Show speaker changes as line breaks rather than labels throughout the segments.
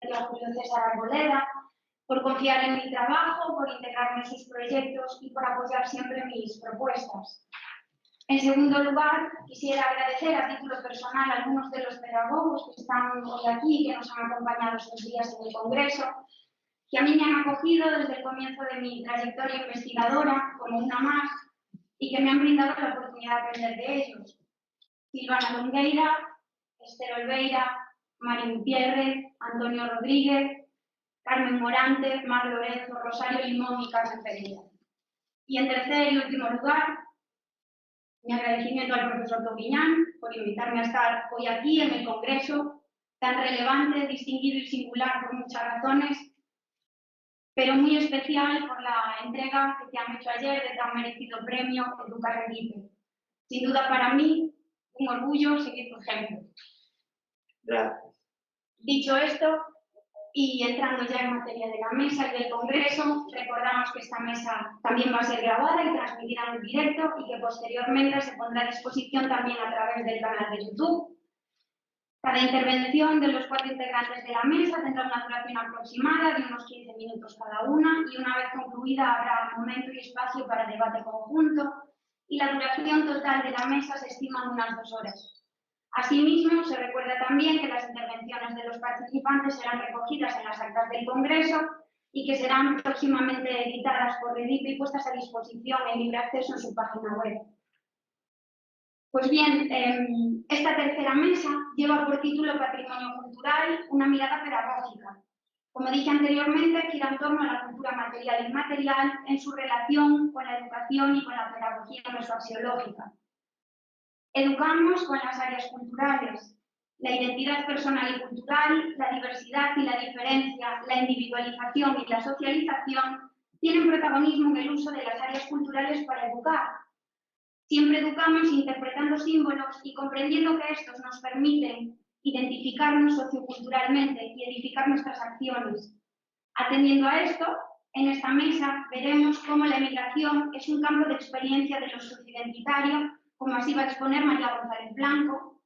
la Julio César Arboleda, por confiar en mi trabajo, por integrarme en sus proyectos y por apoyar siempre mis propuestas. En segundo lugar, quisiera agradecer a título personal a algunos de los pedagogos que están hoy aquí y que nos han acompañado estos días en el Congreso, que a mí me han acogido desde el comienzo de mi trayectoria investigadora como una más y que me han brindado la oportunidad de aprender de ellos. Silvana Longueira, Esther Olveira, Mari Gutiérrez, Antonio Rodríguez, Carmen Morante, Mar Lorenzo, Rosario Limón y Carmen Pereira. Y en tercer y último lugar, mi agradecimiento al profesor Tomiñán por invitarme a estar hoy aquí en el Congreso, tan relevante, distinguido y singular por muchas razones, pero muy especial por la entrega que te han hecho ayer de tan merecido premio Educa Rendite. Sin duda para mí, un orgullo seguir tu ejemplo.
Gracias.
Dicho esto, y entrando ya en materia de la mesa y del Congreso, recordamos que esta mesa también va a ser grabada y transmitida en directo y que posteriormente se pondrá a disposición también a través del canal de YouTube. Cada intervención de los 4 integrantes de la mesa tendrá una duración aproximada de unos 15 minutos cada una y una vez concluida habrá momento y espacio para debate conjunto y la duración total de la mesa se estima en unas 2 horas. Asimismo, se recuerda también que las intervenciones de los participantes serán recogidas en las actas del Congreso y que serán próximamente editadas por Rendite y puestas a disposición en libre acceso en su página web. Pues bien, esta tercera mesa lleva por título Patrimonio Cultural, una mirada pedagógica. Como dije anteriormente, gira en torno a la cultura material e inmaterial en su relación con la educación y con la pedagogía mesoaxiológica. Educamos con las áreas culturales, la identidad personal y cultural, la diversidad y la diferencia, la individualización y la socialización tienen protagonismo en el uso de las áreas culturales para educar. Siempre educamos interpretando símbolos y comprendiendo que estos nos permiten identificarnos socioculturalmente y edificar nuestras acciones. Atendiendo a esto, en esta mesa veremos cómo la emigración es un campo de experiencia de lo socioidentitario, como así va a exponer María González Blanco,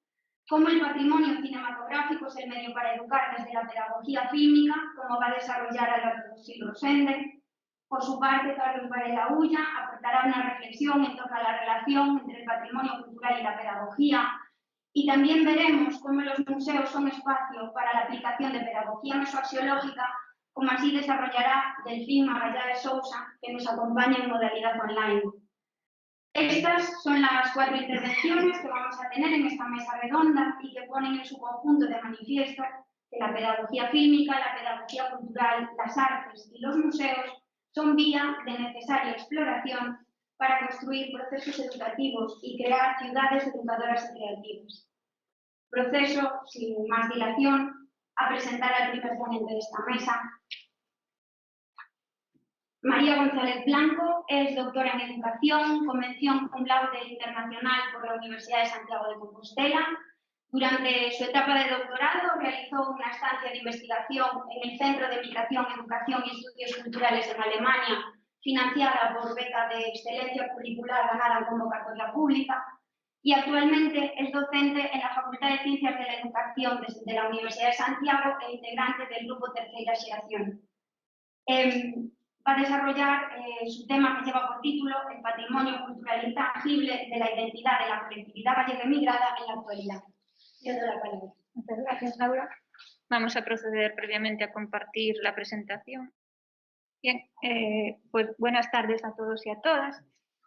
cómo el patrimonio cinematográfico es el medio para educar desde la pedagogía fílmica, como va a desarrollar Alberto Silva Rosende. Por su parte, Carlos Varela Ulla aportará una reflexión en torno a la relación entre el patrimonio cultural y la pedagogía, y también veremos cómo los museos son espacio para la aplicación de pedagogía mesoaxiológica, como así desarrollará Delfín Magallanes Sousa, que nos acompaña en modalidad online. Estas son las 4 intervenciones que vamos a tener en esta mesa redonda y que ponen en su conjunto de manifiesto que la pedagogía fílmica, la pedagogía cultural, las artes y los museos son vía de necesaria exploración para construir procesos educativos y crear ciudades educadoras y creativas. Proceso, sin más dilación, a presentar al primer ponente de esta mesa. María González Blanco es doctora en Educación, con mención cum laude internacional por la Universidad de Santiago de Compostela. Durante su etapa de doctorado realizó una estancia de investigación en el Centro de Migración, Educación y Estudios Culturales en Alemania, financiada por beca de excelencia curricular ganada en convocatoria pública, y actualmente es docente en la Facultad de Ciencias de la Educación de la Universidad de Santiago e integrante del grupo Terceira Xeración. Va a desarrollar su tema que lleva por título El patrimonio cultural intangible de la identidad de la colectividad gallega emigrada en la actualidad. Le doy la palabra.
Muchas gracias, Laura. Vamos a proceder previamente a compartir la presentación. Bien, pues buenas tardes a todos y a todas.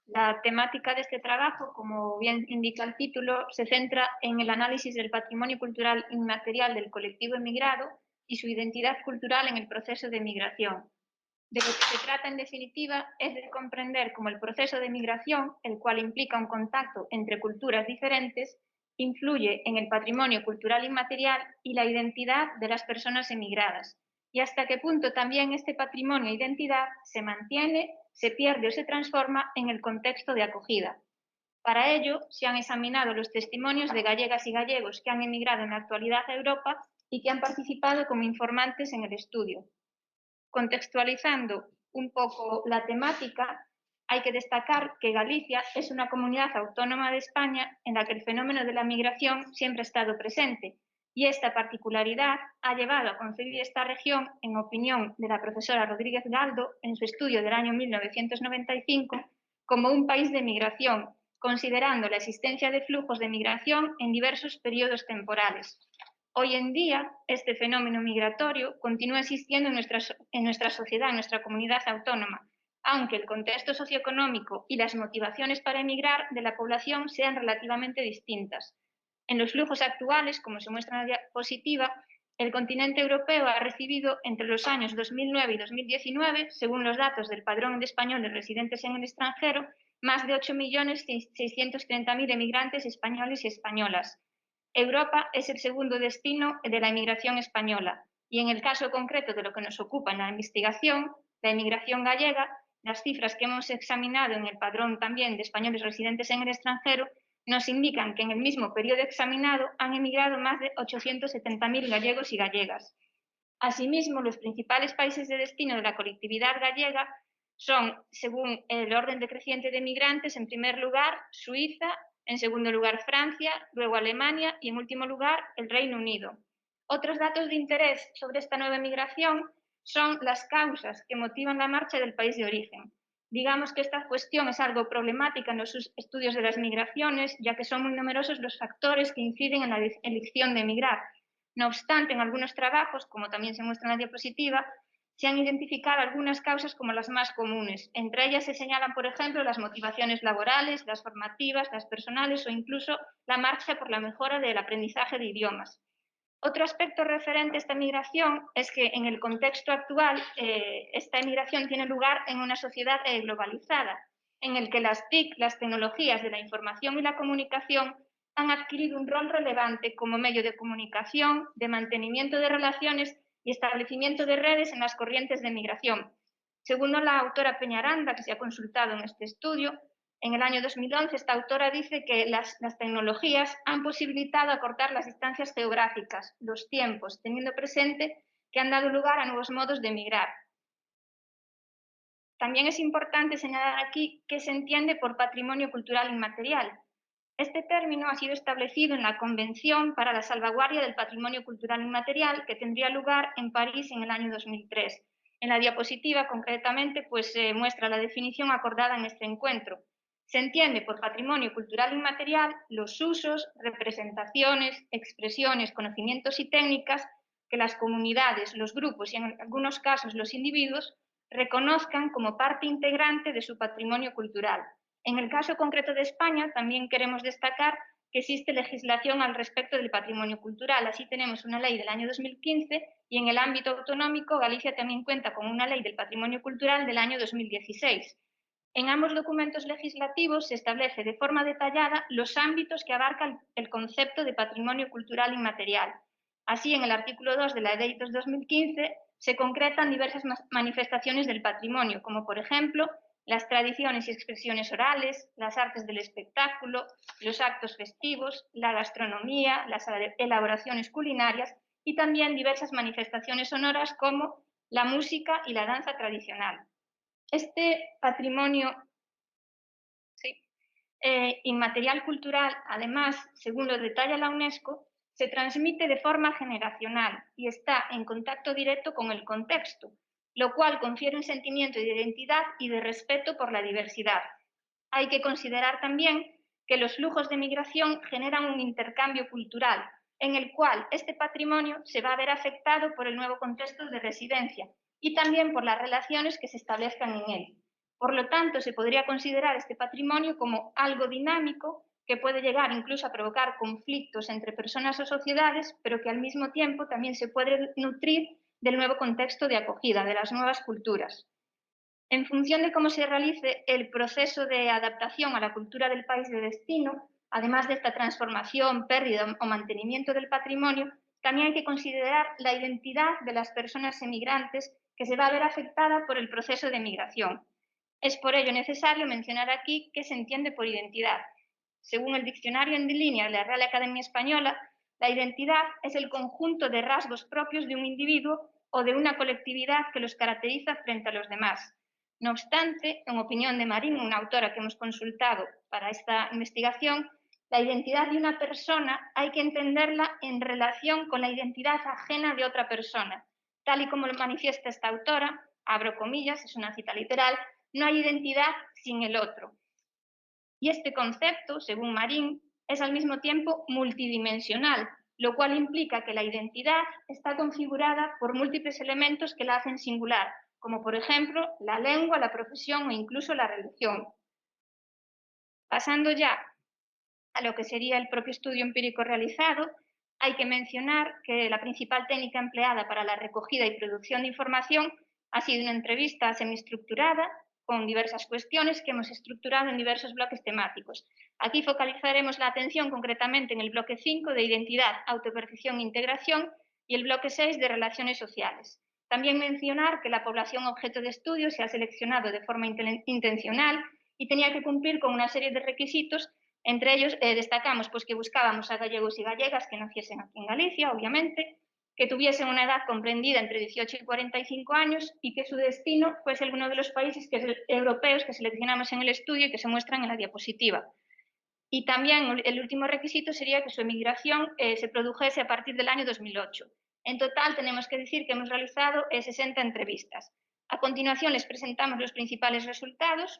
La temática de este trabajo, como bien indica el título, se centra en el análisis del patrimonio cultural inmaterial del colectivo emigrado y su identidad cultural en el proceso de migración. De lo que se trata, en definitiva, es de comprender cómo el proceso de migración, el cual implica un contacto entre culturas diferentes, influye en el patrimonio cultural inmaterial y la identidad de las personas emigradas, y hasta qué punto también este patrimonio e identidad se mantiene, se pierde o se transforma en el contexto de acogida. Para ello, se han examinado los testimonios de gallegas y gallegos que han emigrado en la actualidad a Europa y que han participado como informantes en el estudio. Contextualizando un poco la temática, hay que destacar que Galicia es una comunidad autónoma de España en la que el fenómeno de la migración siempre ha estado presente, y esta particularidad ha llevado a concebir esta región, en opinión de la profesora Rodríguez Galdo, en su estudio del año 1995, como un país de migración, considerando la existencia de flujos de migración en diversos periodos temporales. Hoy en día, este fenómeno migratorio continúa existiendo en nuestra sociedad, en nuestra comunidad autónoma, aunque el contexto socioeconómico y las motivaciones para emigrar de la población sean relativamente distintas. En los flujos actuales, como se muestra en la diapositiva, el continente europeo ha recibido entre los años 2009 y 2019, según los datos del Padrón de Españoles residentes en el extranjero, más de 8.630.000 emigrantes españoles y españolas. Europa es el segundo destino de la emigración española y en el caso concreto de lo que nos ocupa en la investigación, la emigración gallega, las cifras que hemos examinado en el Padrón también de españoles residentes en el extranjero nos indican que en el mismo periodo examinado han emigrado más de 870.000 gallegos y gallegas. Asimismo, los principales países de destino de la colectividad gallega son, según el orden decreciente de migrantes, en primer lugar Suiza, en segundo lugar Francia, luego Alemania y en último lugar el Reino Unido. Otros datos de interés sobre esta nueva migración son las causas que motivan la marcha del país de origen. Digamos que esta cuestión es algo problemática en los estudios de las migraciones, ya que son muy numerosos los factores que inciden en la elección de emigrar. No obstante, en algunos trabajos, como también se muestra en la diapositiva, se han identificado algunas causas como las más comunes. Entre ellas se señalan, por ejemplo, las motivaciones laborales, las formativas, las personales o incluso la marcha por la mejora del aprendizaje de idiomas. Otro aspecto referente a esta migración es que en el contexto actual esta emigración tiene lugar en una sociedad globalizada, en el que las TIC, las tecnologías de la información y la comunicación, han adquirido un rol relevante como medio de comunicación, de mantenimiento de relaciones y establecimiento de redes en las corrientes de migración. Según la autora Peñaranda, que se ha consultado en este estudio, en el año 2011 esta autora dice que las tecnologías han posibilitado acortar las distancias geográficas, los tiempos, teniendo presente que han dado lugar a nuevos modos de emigrar. También es importante señalar aquí qué se entiende por patrimonio cultural inmaterial. Este término ha sido establecido en la Convención para la Salvaguardia del Patrimonio Cultural Inmaterial, que tendría lugar en París en el año 2003. En la diapositiva, concretamente, pues se muestra la definición acordada en este encuentro. Se entiende por patrimonio cultural inmaterial los usos, representaciones, expresiones, conocimientos y técnicas que las comunidades, los grupos y en algunos casos los individuos reconozcan como parte integrante de su patrimonio cultural. En el caso concreto de España, también queremos destacar que existe legislación al respecto del patrimonio cultural. Así tenemos una ley del año 2015 y en el ámbito autonómico Galicia también cuenta con una ley del patrimonio cultural del año 2016. En ambos documentos legislativos se establece de forma detallada los ámbitos que abarca el concepto de patrimonio cultural inmaterial. Así, en el artículo 2 de la Ley 2015 se concretan diversas manifestaciones del patrimonio, como por ejemplo las tradiciones y expresiones orales, las artes del espectáculo, los actos festivos, la gastronomía, las elaboraciones culinarias y también diversas manifestaciones sonoras como la música y la danza tradicional. Este patrimonio inmaterial cultural, además, según lo detalla la UNESCO, se transmite de forma generacional y está en contacto directo con el contexto, lo cual confiere un sentimiento de identidad y de respeto por la diversidad. Hay que considerar también que los flujos de migración generan un intercambio cultural, en el cual este patrimonio se va a ver afectado por el nuevo contexto de residencia y también por las relaciones que se establezcan en él. Por lo tanto, se podría considerar este patrimonio como algo dinámico que puede llegar incluso a provocar conflictos entre personas o sociedades, pero que al mismo tiempo también se puede nutrir del nuevo contexto de acogida, de las nuevas culturas. En función de cómo se realice el proceso de adaptación a la cultura del país de destino, además de esta transformación, pérdida o mantenimiento del patrimonio, también hay que considerar la identidad de las personas emigrantes que se va a ver afectada por el proceso de migración. Es por ello necesario mencionar aquí qué se entiende por identidad. Según el diccionario en línea de la Real Academia Española, la identidad es el conjunto de rasgos propios de un individuo o de una colectividad que los caracteriza frente a los demás. No obstante, en opinión de Marín, una autora que hemos consultado para esta investigación, La identidad de una persona hay que entenderla en relación con la identidad ajena de otra persona. Tal y como lo manifiesta esta autora, abro comillas, es una cita literal, no hay identidad sin el otro. Y este concepto, según Marín, es al mismo tiempo multidimensional, lo cual implica que la identidad está configurada por múltiples elementos que la hacen singular, como por ejemplo la lengua, la profesión o incluso la religión. Pasando ya a lo que sería el propio estudio empírico realizado, hay que mencionar que la principal técnica empleada para la recogida y producción de información ha sido una entrevista semiestructurada con diversas cuestiones que hemos estructurado en diversos bloques temáticos. Aquí focalizaremos la atención concretamente en el bloque 5 de identidad, autopercepción e integración y el bloque 6 de relaciones sociales. También mencionar que la población objeto de estudio se ha seleccionado de forma intencional y tenía que cumplir con una serie de requisitos. Entre ellos destacamos pues, que buscábamos a gallegos y gallegas que naciesen aquí en Galicia, obviamente, que tuviesen una edad comprendida entre 18 y 45 años y que su destino fuese alguno de los países europeos que seleccionamos en el estudio y que se muestran en la diapositiva. Y también el último requisito sería que su emigración se produjese a partir del año 2008. En total tenemos que decir que hemos realizado 60 entrevistas. A continuación les presentamos los principales resultados.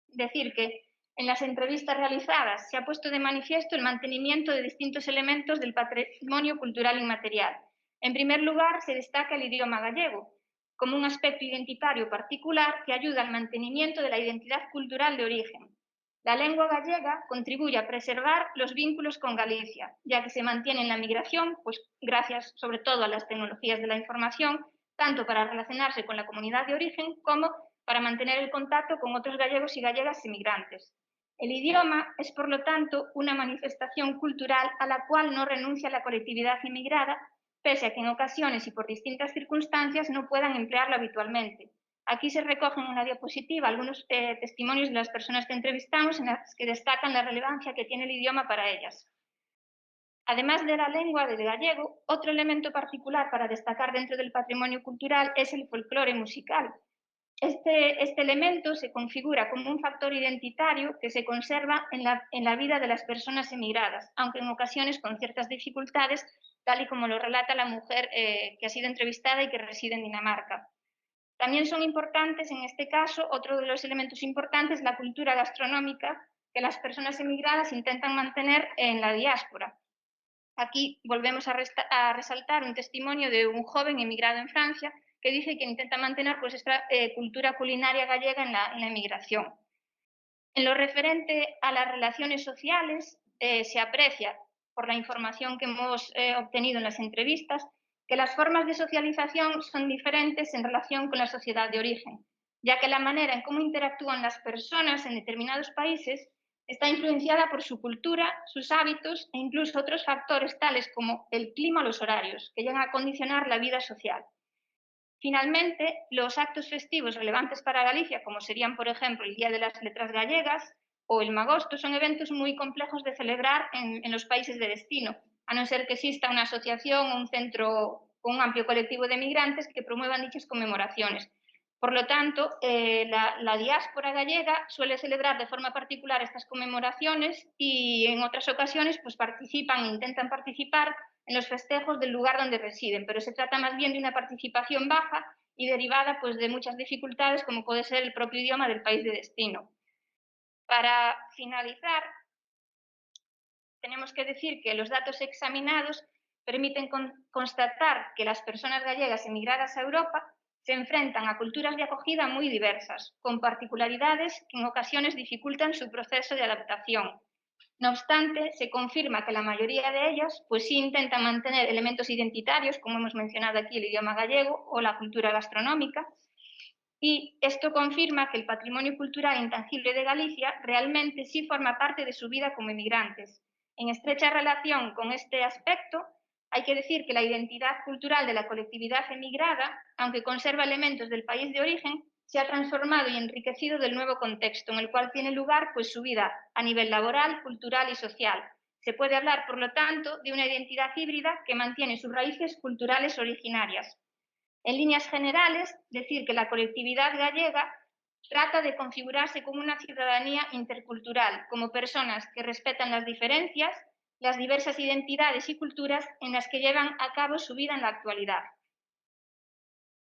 Decir que en las entrevistas realizadas se ha puesto de manifiesto el mantenimiento de distintos elementos del patrimonio cultural inmaterial. En primer lugar, se destaca el idioma gallego, como un aspecto identitario particular que ayuda al mantenimiento de la identidad cultural de origen. La lengua gallega contribuye a preservar los vínculos con Galicia, ya que se mantiene en la migración, pues gracias sobre todo a las tecnologías de la información, tanto para relacionarse con la comunidad de origen como para mantener el contacto con otros gallegos y gallegas emigrantes. El idioma es, por lo tanto, una manifestación cultural a la cual no renuncia la colectividad emigrada, pese a que en ocasiones y por distintas circunstancias no puedan emplearlo habitualmente. Aquí se recogen en la diapositiva algunos testimonios de las personas que entrevistamos en las que destacan la relevancia que tiene el idioma para ellas. Además de la lengua del gallego, otro elemento particular para destacar dentro del patrimonio cultural es el folclore musical. Este elemento se configura como un factor identitario que se conserva en la vida de las personas emigradas, aunque en ocasiones con ciertas dificultades, tal y como lo relata la mujer que ha sido entrevistada y que reside en Dinamarca. También son importantes, en este caso, otro de los elementos importantes, la cultura gastronómica que las personas emigradas intentan mantener en la diáspora. Aquí volvemos a resaltar un testimonio de un joven emigrado en Francia que dice que intenta mantener pues, esta cultura culinaria gallega en la emigración. En lo referente a las relaciones sociales, se aprecia, por la información que hemos obtenido en las entrevistas, que las formas de socialización son diferentes en relación con la sociedad de origen, ya que la manera en cómo interactúan las personas en determinados países está influenciada por su cultura, sus hábitos e incluso otros factores tales como el clima o los horarios, que llegan a condicionar la vida social. Finalmente, los actos festivos relevantes para Galicia, como serían, por ejemplo, el Día de las Letras Gallegas o el Magosto, son eventos muy complejos de celebrar en los países de destino, a no ser que exista una asociación o un centro con un amplio colectivo de migrantes que promuevan dichas conmemoraciones. Por lo tanto, la diáspora gallega suele celebrar de forma particular estas conmemoraciones y en otras ocasiones pues, participan e intentan participar en los festejos del lugar donde residen, pero se trata más bien de una participación baja y derivada pues, de muchas dificultades, como puede ser el propio idioma del país de destino. Para finalizar, tenemos que decir que los datos examinados permiten constatar que las personas gallegas emigradas a Europa se enfrentan a culturas de acogida muy diversas, con particularidades que en ocasiones dificultan su proceso de adaptación. No obstante, se confirma que la mayoría de ellas pues sí intentan mantener elementos identitarios, como hemos mencionado aquí el idioma gallego o la cultura gastronómica, y esto confirma que el patrimonio cultural intangible de Galicia realmente sí forma parte de su vida como emigrantes. En estrecha relación con este aspecto, hay que decir que la identidad cultural de la colectividad emigrada, aunque conserva elementos del país de origen, se ha transformado y enriquecido del nuevo contexto en el cual tiene lugar pues, su vida a nivel laboral, cultural y social. Se puede hablar, por lo tanto, de una identidad híbrida que mantiene sus raíces culturales originarias. En líneas generales, decir que la colectividad gallega trata de configurarse como una ciudadanía intercultural, como personas que respetan las diferencias, las diversas identidades y culturas en las que llevan a cabo su vida en la actualidad.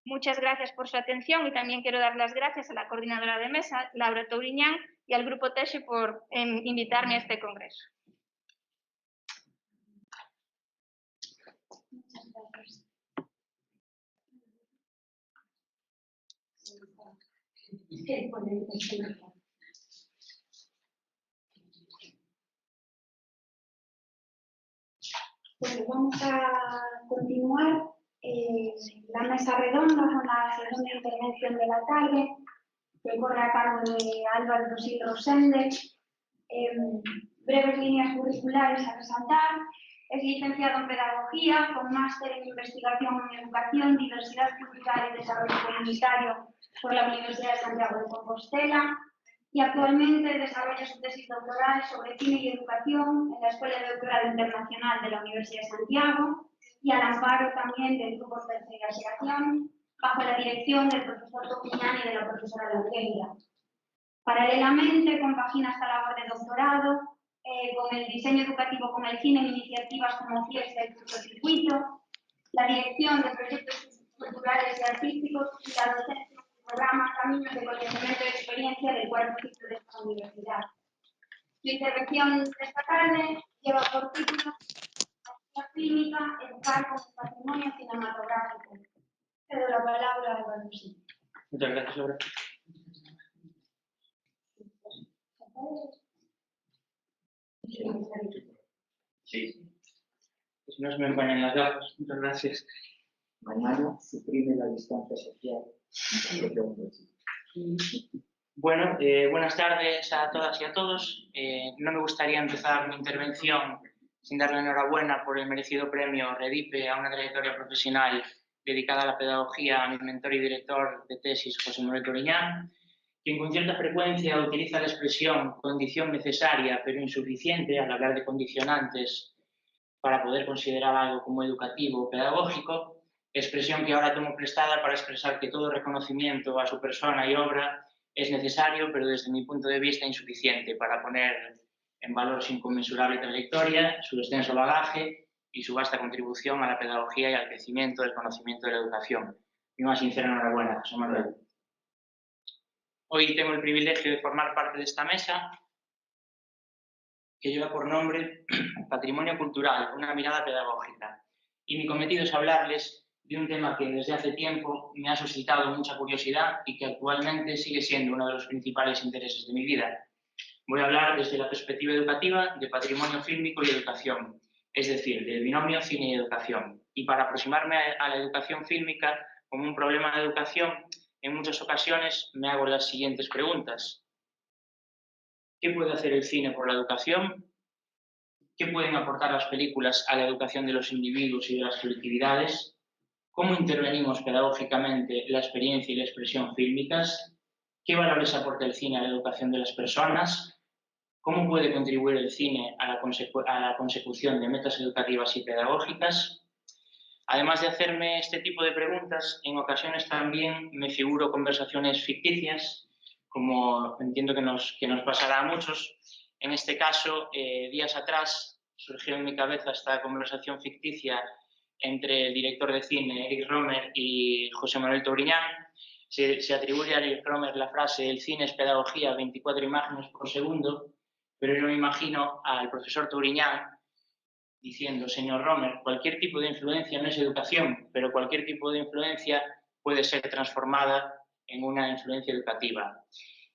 Muchas gracias por su atención y también quiero dar las gracias a la coordinadora de mesa, Laura Touriñán, y al Grupo TEXE por invitarme a este congreso.
Muchas gracias. Bueno, vamos a continuar la mesa redonda con la segunda intervención de la tarde, que corre a cargo de Álvaro Rosil Rosende. Breves líneas curriculares a resaltar. Es licenciado en Pedagogía, con máster en Investigación en Educación, Diversidad Cultural y Desarrollo Comunitario por la Universidad de Santiago de Compostela, y actualmente desarrolla su tesis doctoral sobre cine y educación en la Escuela de Doctorado Internacional de la Universidad de Santiago y al amparo también del Grupo Tercera Generación, bajo la dirección del profesor Touriñán y de la profesora Laurelia. Paralelamente, compagina esta labor de doctorado con el diseño educativo con el cine en iniciativas como Fiesta y Curtocircuito, la dirección de proyectos culturales y artísticos y la docencia del programa Caminos de Conocimiento y Experiencia del cuarto ciclo de esta universidad. Su intervención de esta tarde lleva por título La clínica, educar con el patrimonio cinematográfico. Te doy la palabra a Álvaro.
Muchas gracias, Laura. Sí. Si no se me empañan las gafas, muchas gracias.
Mañana suprime la distancia social.
Bueno, buenas tardes a todas y a todos. No me gustaría empezar mi intervención sin darle enhorabuena por el merecido premio Redipe a una trayectoria profesional dedicada a la pedagogía a mi mentor y director de tesis, José Manuel Touriñán, quien con cierta frecuencia utiliza la expresión condición necesaria pero insuficiente al hablar de condicionantes para poder considerar algo como educativo o pedagógico, expresión que ahora tomo prestada para expresar que todo reconocimiento a su persona y obra es necesario, pero desde mi punto de vista insuficiente para poner en valor su inconmensurable trayectoria, su extenso bagaje y su vasta contribución a la pedagogía y al crecimiento del conocimiento de la educación. Mi más sincera enhorabuena, José Manuel. Hoy tengo el privilegio de formar parte de esta mesa que lleva por nombre Patrimonio Cultural, una mirada pedagógica. Y mi cometido es hablarles de un tema que desde hace tiempo me ha suscitado mucha curiosidad y que actualmente sigue siendo uno de los principales intereses de mi vida. Voy a hablar desde la perspectiva educativa de patrimonio fílmico y educación, es decir, del binomio cine y educación. Y para aproximarme a la educación fílmica como un problema de educación, en muchas ocasiones me hago las siguientes preguntas. ¿Qué puede hacer el cine por la educación? ¿Qué pueden aportar las películas a la educación de los individuos y de las colectividades? ¿Cómo intervenimos pedagógicamente la experiencia y la expresión fílmicas? ¿Qué valores aporta el cine a la educación de las personas? ¿Cómo puede contribuir el cine a la consecución de metas educativas y pedagógicas? Además de hacerme este tipo de preguntas, en ocasiones también me figuro conversaciones ficticias, como entiendo que nos pasará a muchos. En este caso, días atrás surgió en mi cabeza esta conversación ficticia entre el director de cine, Eric Rohmer, y José Manuel Touriñán. Se atribuye a Eric Rohmer la frase «el cine es pedagogía, 24 imágenes por segundo», pero yo me imagino al profesor Touriñán diciendo, señor Rohmer, cualquier tipo de influencia no es educación, pero cualquier tipo de influencia puede ser transformada en una influencia educativa.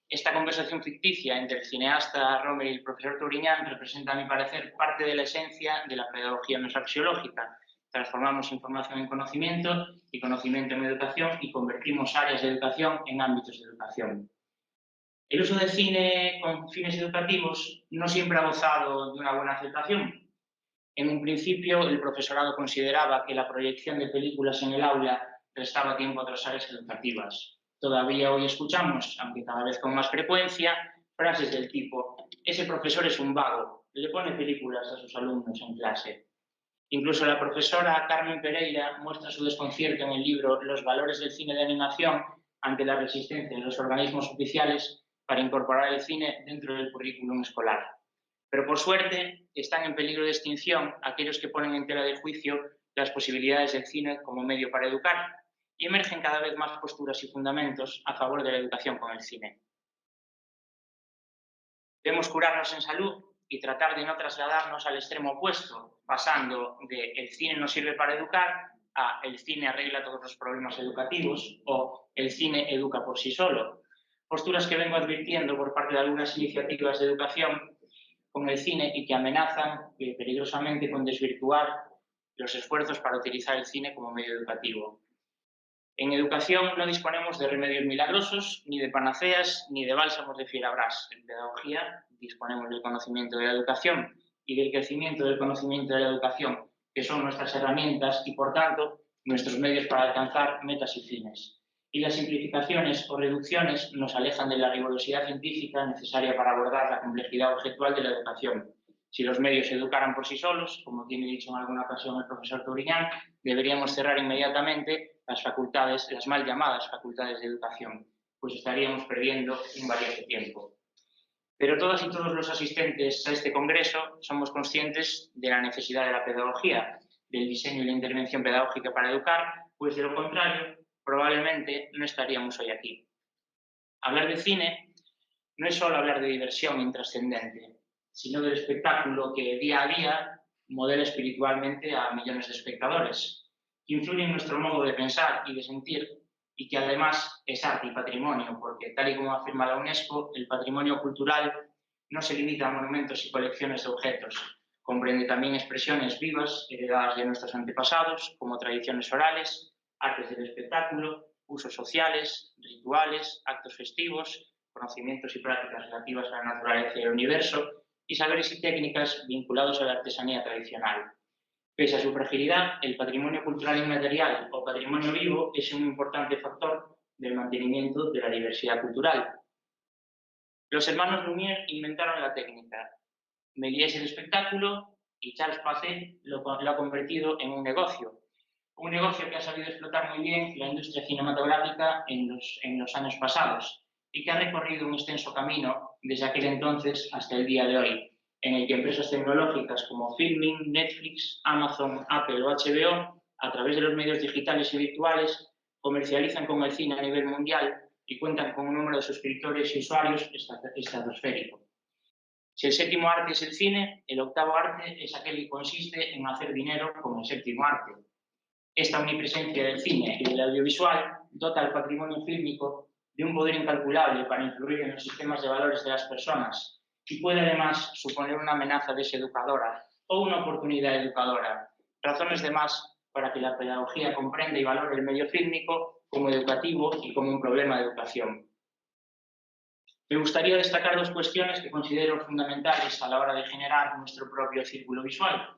Esta conversación ficticia entre el cineasta Rohmer y el profesor Touriñán representa, a mi parecer, parte de la esencia de la pedagogía mesoaxiológica. Transformamos información en conocimiento y conocimiento en educación y convertimos áreas de educación en ámbitos de educación. El uso del cine con fines educativos no siempre ha gozado de una buena aceptación. En un principio, el profesorado consideraba que la proyección de películas en el aula restaba tiempo a otras áreas educativas. Todavía hoy escuchamos, aunque cada vez con más frecuencia, frases del tipo «ese profesor es un vago, le pone películas a sus alumnos en clase». Incluso la profesora Carmen Pereira muestra su desconcierto en el libro Los valores del cine de animación ante la resistencia de los organismos oficiales para incorporar el cine dentro del currículum escolar. Pero por suerte están en peligro de extinción aquellos que ponen en tela de juicio las posibilidades del cine como medio para educar, y emergen cada vez más posturas y fundamentos a favor de la educación con el cine. Debemos curarnos en salud y tratar de no trasladarnos al extremo opuesto, pasando de el cine no sirve para educar a el cine arregla todos los problemas educativos o el cine educa por sí solo. Posturas que vengo advirtiendo por parte de algunas iniciativas de educación con el cine y que amenazan peligrosamente con desvirtuar los esfuerzos para utilizar el cine como medio educativo. En educación no disponemos de remedios milagrosos, ni de panaceas, ni de bálsamos de fierabrás. En pedagogía disponemos del conocimiento de la educación y del crecimiento del conocimiento de la educación, que son nuestras herramientas y, por tanto, nuestros medios para alcanzar metas y fines. Y las simplificaciones o reducciones nos alejan de la rigurosidad científica necesaria para abordar la complejidad objetual de la educación. Si los medios se educaran por sí solos, como tiene dicho en alguna ocasión el profesor Touriñán, deberíamos cerrar inmediatamente las mal llamadas facultades de educación, pues estaríamos perdiendo un valioso tiempo. Pero todas y todos los asistentes a este congreso somos conscientes de la necesidad de la pedagogía, del diseño y la intervención pedagógica para educar, pues de lo contrario, probablemente no estaríamos hoy aquí. Hablar de cine no es solo hablar de diversión intrascendente, sino del espectáculo que día a día modela espiritualmente a millones de espectadores, que influye en nuestro modo de pensar y de sentir, y que además es arte y patrimonio, porque tal y como afirma la UNESCO, el patrimonio cultural no se limita a monumentos y colecciones de objetos, comprende también expresiones vivas heredadas de nuestros antepasados, como tradiciones orales, artes del espectáculo, usos sociales, rituales, actos festivos, conocimientos y prácticas relativas a la naturaleza y el universo, y saberes y técnicas vinculados a la artesanía tradicional. Pese a su fragilidad, el patrimonio cultural inmaterial o patrimonio vivo es un importante factor del mantenimiento de la diversidad cultural. Los hermanos Lumière inventaron la técnica. Méliès el espectáculo y Charles Passet lo ha convertido en un negocio que ha sabido explotar muy bien la industria cinematográfica en los años pasados y que ha recorrido un extenso camino desde aquel entonces hasta el día de hoy, en el que empresas tecnológicas como Filmin, Netflix, Amazon, Apple o HBO, a través de los medios digitales y virtuales, comercializan con el cine a nivel mundial y cuentan con un número de suscriptores y usuarios estratosférico. Si el séptimo arte es el cine, el octavo arte es aquel que consiste en hacer dinero como el séptimo arte. Esta omnipresencia del cine y del audiovisual dota al patrimonio fílmico de un poder incalculable para influir en los sistemas de valores de las personas y puede además suponer una amenaza deseducadora o una oportunidad educadora, razones de más para que la pedagogía comprenda y valore el medio fílmico como educativo y como un problema de educación. Me gustaría destacar dos cuestiones que considero fundamentales a la hora de generar nuestro propio círculo visual,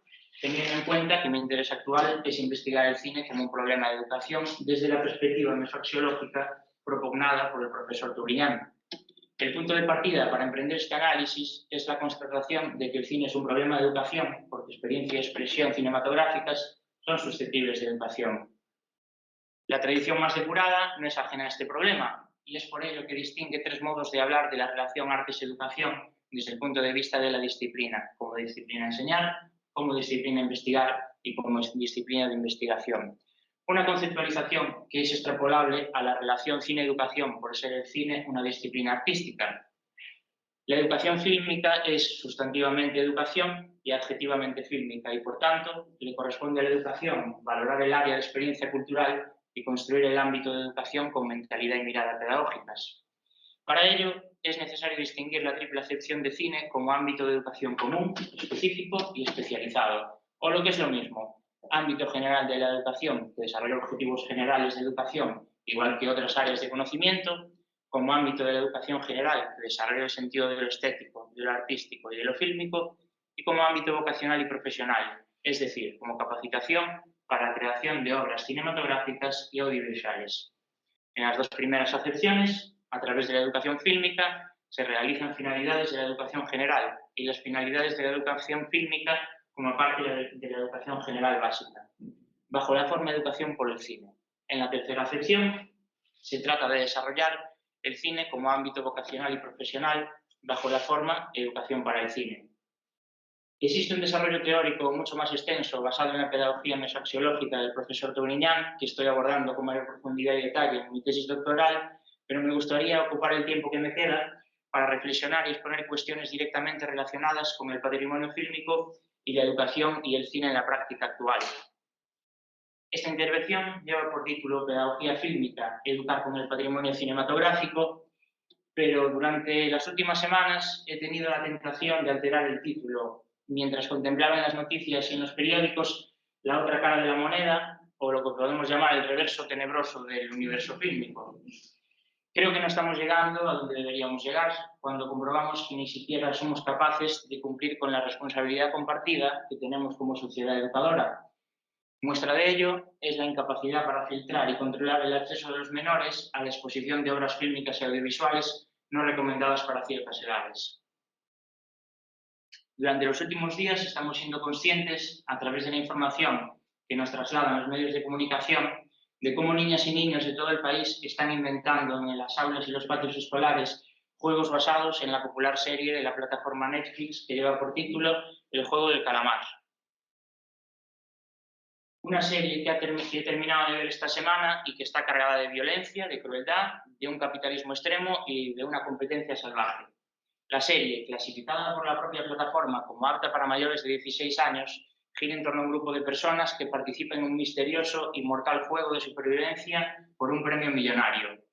teniendo en cuenta que mi interés actual es investigar el cine como un problema de educación desde la perspectiva mesoaxiológica propugnada por el profesor Touriñán. El punto de partida para emprender este análisis es la constatación de que el cine es un problema de educación porque experiencia y expresión cinematográficas son susceptibles de educación. La tradición más depurada no es ajena a este problema y es por ello que distingue tres modos de hablar de la relación artes-educación desde el punto de vista de la disciplina, como disciplina enseñar, como disciplina investigar y como disciplina de investigación. Una conceptualización que es extrapolable a la relación cine-educación por ser el cine una disciplina artística. La educación fílmica es sustantivamente educación y adjetivamente fílmica y, por tanto, le corresponde a la educación valorar el área de experiencia cultural y construir el ámbito de educación con mentalidad y mirada pedagógicas. Para ello, es necesario distinguir la triple acepción de cine como ámbito de educación común, específico y especializado, o lo que es lo mismo, ámbito general de la educación que desarrolla objetivos generales de educación, igual que otras áreas de conocimiento, como ámbito de la educación general que desarrolla el sentido de lo estético, de lo artístico y de lo fílmico, y como ámbito vocacional y profesional, es decir, como capacitación para la creación de obras cinematográficas y audiovisuales. En las dos primeras acepciones, a través de la educación fílmica, se realizan finalidades de la educación general y las finalidades de la educación fílmica como parte de la educación general básica, bajo la forma de educación por el cine. En la tercera acepción, Se trata de desarrollar el cine como ámbito vocacional y profesional bajo la forma Educación para el Cine. Existe un desarrollo teórico mucho más extenso basado en la pedagogía mesoaxiológica del profesor Touriñán, que estoy abordando con mayor profundidad y detalle en mi tesis doctoral, pero me gustaría ocupar el tiempo que me queda para reflexionar y exponer cuestiones directamente relacionadas con el patrimonio fílmico y la educación y el cine en la práctica actual. Esta intervención lleva por título Pedagogía fílmica, educar con el patrimonio cinematográfico, pero durante las últimas semanas he tenido la tentación de alterar el título mientras contemplaba en las noticias y en los periódicos la otra cara de la moneda, o lo que podemos llamar el reverso tenebroso del universo fílmico. Creo que no estamos llegando a donde deberíamos llegar cuando comprobamos que ni siquiera somos capaces de cumplir con la responsabilidad compartida que tenemos como sociedad educadora. Muestra de ello es la incapacidad para filtrar y controlar el acceso de los menores a la exposición de obras fílmicas y audiovisuales no recomendadas para ciertas edades. Durante los últimos días estamos siendo conscientes, a través de la información que nos trasladan los medios de comunicación, de cómo niñas y niños de todo el país están inventando en las aulas y los patios escolares juegos basados en la popular serie de la plataforma Netflix que lleva por título El juego del calamar. Una serie que he terminado de ver esta semana y que está cargada de violencia, de crueldad, de un capitalismo extremo y de una competencia salvaje. La serie, clasificada por la propia plataforma como apta para mayores de 16 años, gira en torno a un grupo de personas que participan en un misterioso y mortal juego de supervivencia por un premio millonario.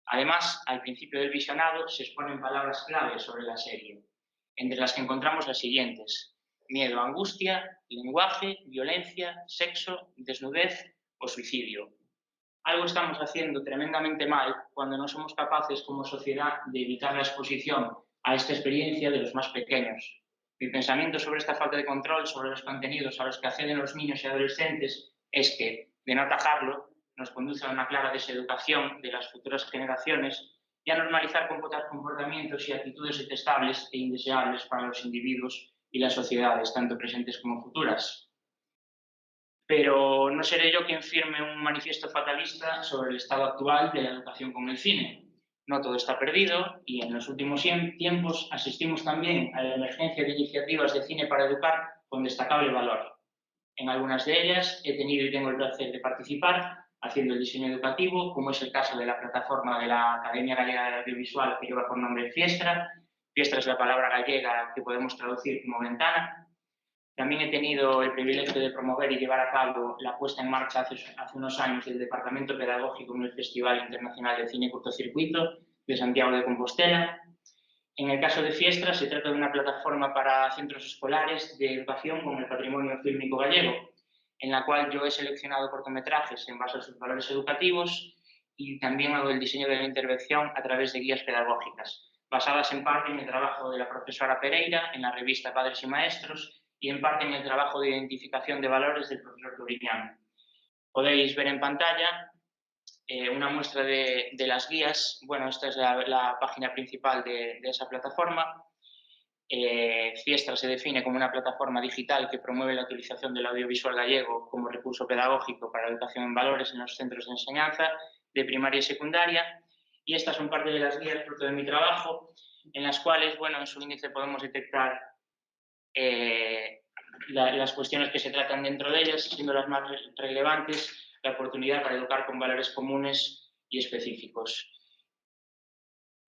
Además, al principio del visionado se exponen palabras clave sobre la serie, entre las que encontramos las siguientes: miedo, angustia, lenguaje, violencia, sexo, desnudez o suicidio. Algo estamos haciendo tremendamente mal cuando no somos capaces como sociedad de evitar la exposición a esta experiencia de los más pequeños. Mi pensamiento sobre esta falta de control sobre los contenidos a los que acceden los niños y adolescentes es que, de no atajarlo, nos conduce a una clara deseducación de las futuras generaciones y a normalizar comportamientos y actitudes detestables e indeseables para los individuos y las sociedades, tanto presentes como futuras. Pero no seré yo quien firme un manifiesto fatalista sobre el estado actual de la educación con el cine. No todo está perdido y en los últimos tiempos asistimos también a la emergencia de iniciativas de cine para educar con destacable valor. En algunas de ellas he tenido y tengo el placer de participar haciendo el diseño educativo, como es el caso de la plataforma de la Academia Gallega de Audiovisual que lleva por nombre Fiestra. Fiestra es la palabra gallega que podemos traducir como ventana. También he tenido el privilegio de promover y llevar a cabo la puesta en marcha hace unos años del Departamento Pedagógico en el Festival Internacional de Cine Cortocircuito de Santiago de Compostela. En el caso de Fiestra, se trata de una plataforma para centros escolares de educación con el patrimonio fílmico gallego, en la cual yo he seleccionado cortometrajes en base a sus valores educativos y también hago el diseño de la intervención a través de guías pedagógicas, basadas en parte en el trabajo de la profesora Pereira en la revista Padres y Maestros y en parte en el trabajo de identificación de valores del profesor Touriñán. Podéis ver en pantalla una muestra de las guías. Bueno, esta es la página principal de esa plataforma. Fiestra se define como una plataforma digital que promueve la utilización del audiovisual gallego como recurso pedagógico para la educación en valores en los centros de enseñanza de primaria y secundaria. Y estas son parte de las guías fruto de mi trabajo, en las cuales, bueno, en su índice podemos detectar las cuestiones que se tratan dentro de ellas, siendo las más relevantes la oportunidad para educar con valores comunes y específicos.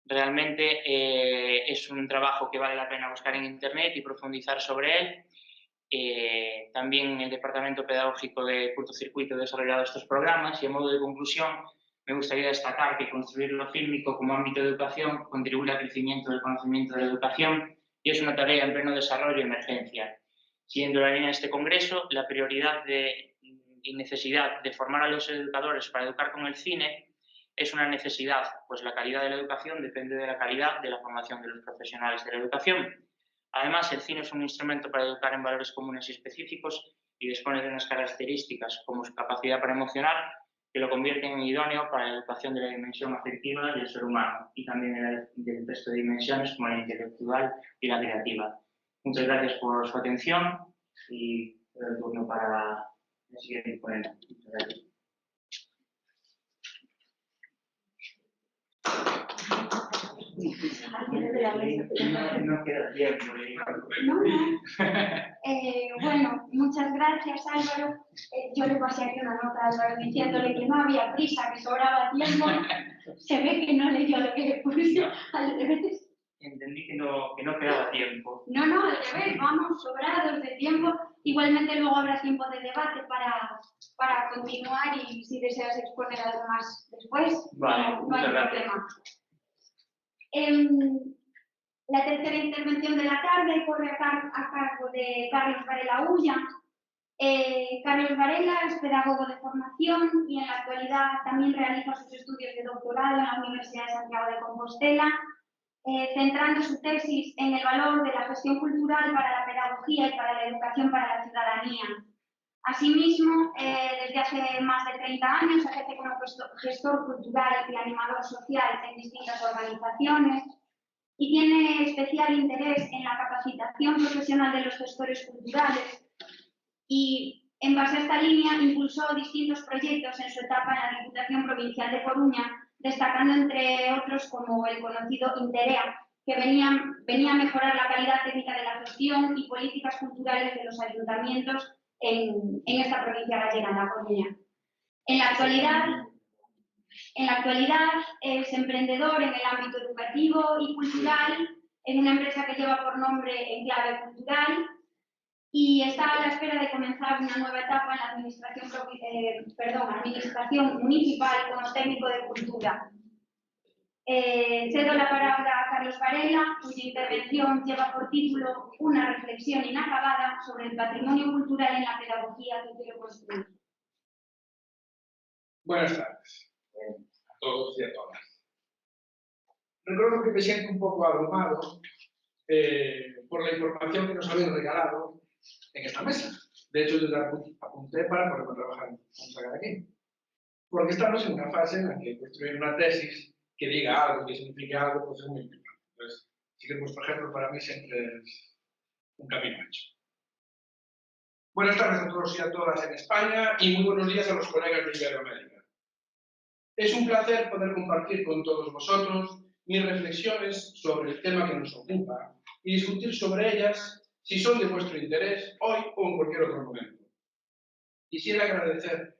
Realmente es un trabajo que vale la pena buscar en Internet y profundizar sobre él. También en el Departamento Pedagógico de Cortocircuito he desarrollado estos programas y, a modo de conclusión, me gustaría destacar que construir lo fílmico como ámbito de educación contribuye al crecimiento del conocimiento de la educación y es una tarea en pleno desarrollo y emergencia. Siguiendo la línea de este congreso, la prioridad y necesidad de formar a los educadores para educar con el cine es una necesidad, pues la calidad de la educación depende de la calidad de la formación de los profesionales de la educación. Además, el cine es un instrumento para educar en valores comunes y específicos y dispone de unas características como su capacidad para emocionar que lo convierten en idóneo para la educación de la dimensión afectiva del ser humano y también del resto de dimensiones como la intelectual y la creativa. Muchas gracias por su atención y el turno para el siguiente ponente. Muchas gracias.
de la mesa.
No queda tiempo.
No, no. Bueno, muchas gracias, Álvaro. Yo le pasé aquí una nota a Álvaro diciéndole que no había prisa, que sobraba tiempo. Se ve que no leyó lo que le puse al revés.
Entendí que no quedaba tiempo.
No, al revés, vamos sobrados de tiempo. Igualmente luego habrá tiempo de debate para continuar y si deseas exponer algo más después,
Vale,
no hay problema. La tercera intervención de la tarde corre a cargo de Carlos Varela Ulla. Carlos Varela es pedagogo de formación y en la actualidad también realiza sus estudios de doctorado en la Universidad de Santiago de Compostela, centrando su tesis en el valor de la gestión cultural para la pedagogía y para la educación para la ciudadanía. Asimismo, desde hace más de 30 años ejerce como gestor cultural y animador social en distintas organizaciones y tiene especial interés en la capacitación profesional de los gestores culturales y, en base a esta línea, impulsó distintos proyectos en su etapa en la Diputación Provincial de Coruña, destacando entre otros como el conocido Interea, que venía a mejorar la calidad técnica de la gestión y políticas culturales de los ayuntamientos en esta provincia gallega, en La Coruña. En la actualidad es emprendedor en el ámbito educativo y cultural, en una empresa que lleva por nombre Enclave Cultural, y está a la espera de comenzar una nueva etapa en la administración municipal como técnico de cultura. Cedo la palabra a Carlos Varela, cuya intervención lleva por título Una reflexión inacabada sobre el patrimonio cultural en la pedagogía que quiero construir.
Buenas tardes a todos y a todas. Recuerdo que me siento un poco abrumado por la información que nos habéis regalado en esta mesa. De hecho, yo la apunté para poder trabajar aquí. Porque estamos en una fase en la que construir una tesis que diga algo, que signifique algo, pues es muy importante. Entonces, sí que vuestro ejemplo para mí siempre es un camino hecho. Buenas tardes a todos y a todas en España y muy buenos días a los colegas de Iberoamérica. Es un placer poder compartir con todos vosotros mis reflexiones sobre el tema que nos ocupa y discutir sobre ellas si son de vuestro interés hoy o en cualquier otro momento. Quisiera agradecer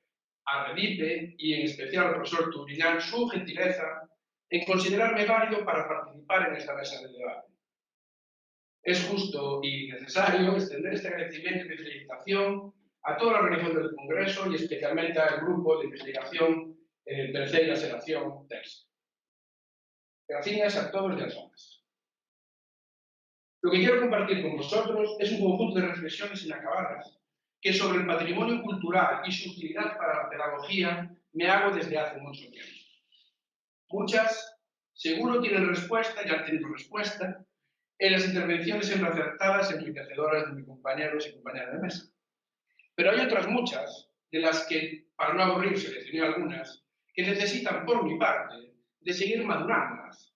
a Redipe y en especial al profesor Turiñán su gentileza en considerarme válido para participar en esta mesa de debate. Es justo y necesario extender este agradecimiento y felicitación a toda la organización del Congreso y especialmente al grupo de investigación Tercera Xeración TERS. Gracias a todos y a todas. Lo que quiero compartir con vosotros es un conjunto de reflexiones inacabadas que sobre el patrimonio cultural y su utilidad para la pedagogía me hago desde hace mucho tiempo. Muchas seguro tienen respuesta y han tenido respuesta en las intervenciones siempre acertadas y enriquecedoras de mis compañeros y compañeras de mesa. Pero hay otras muchas, de las que, para no aburrir, seleccioné algunas, que necesitan, por mi parte, de seguir madurándolas,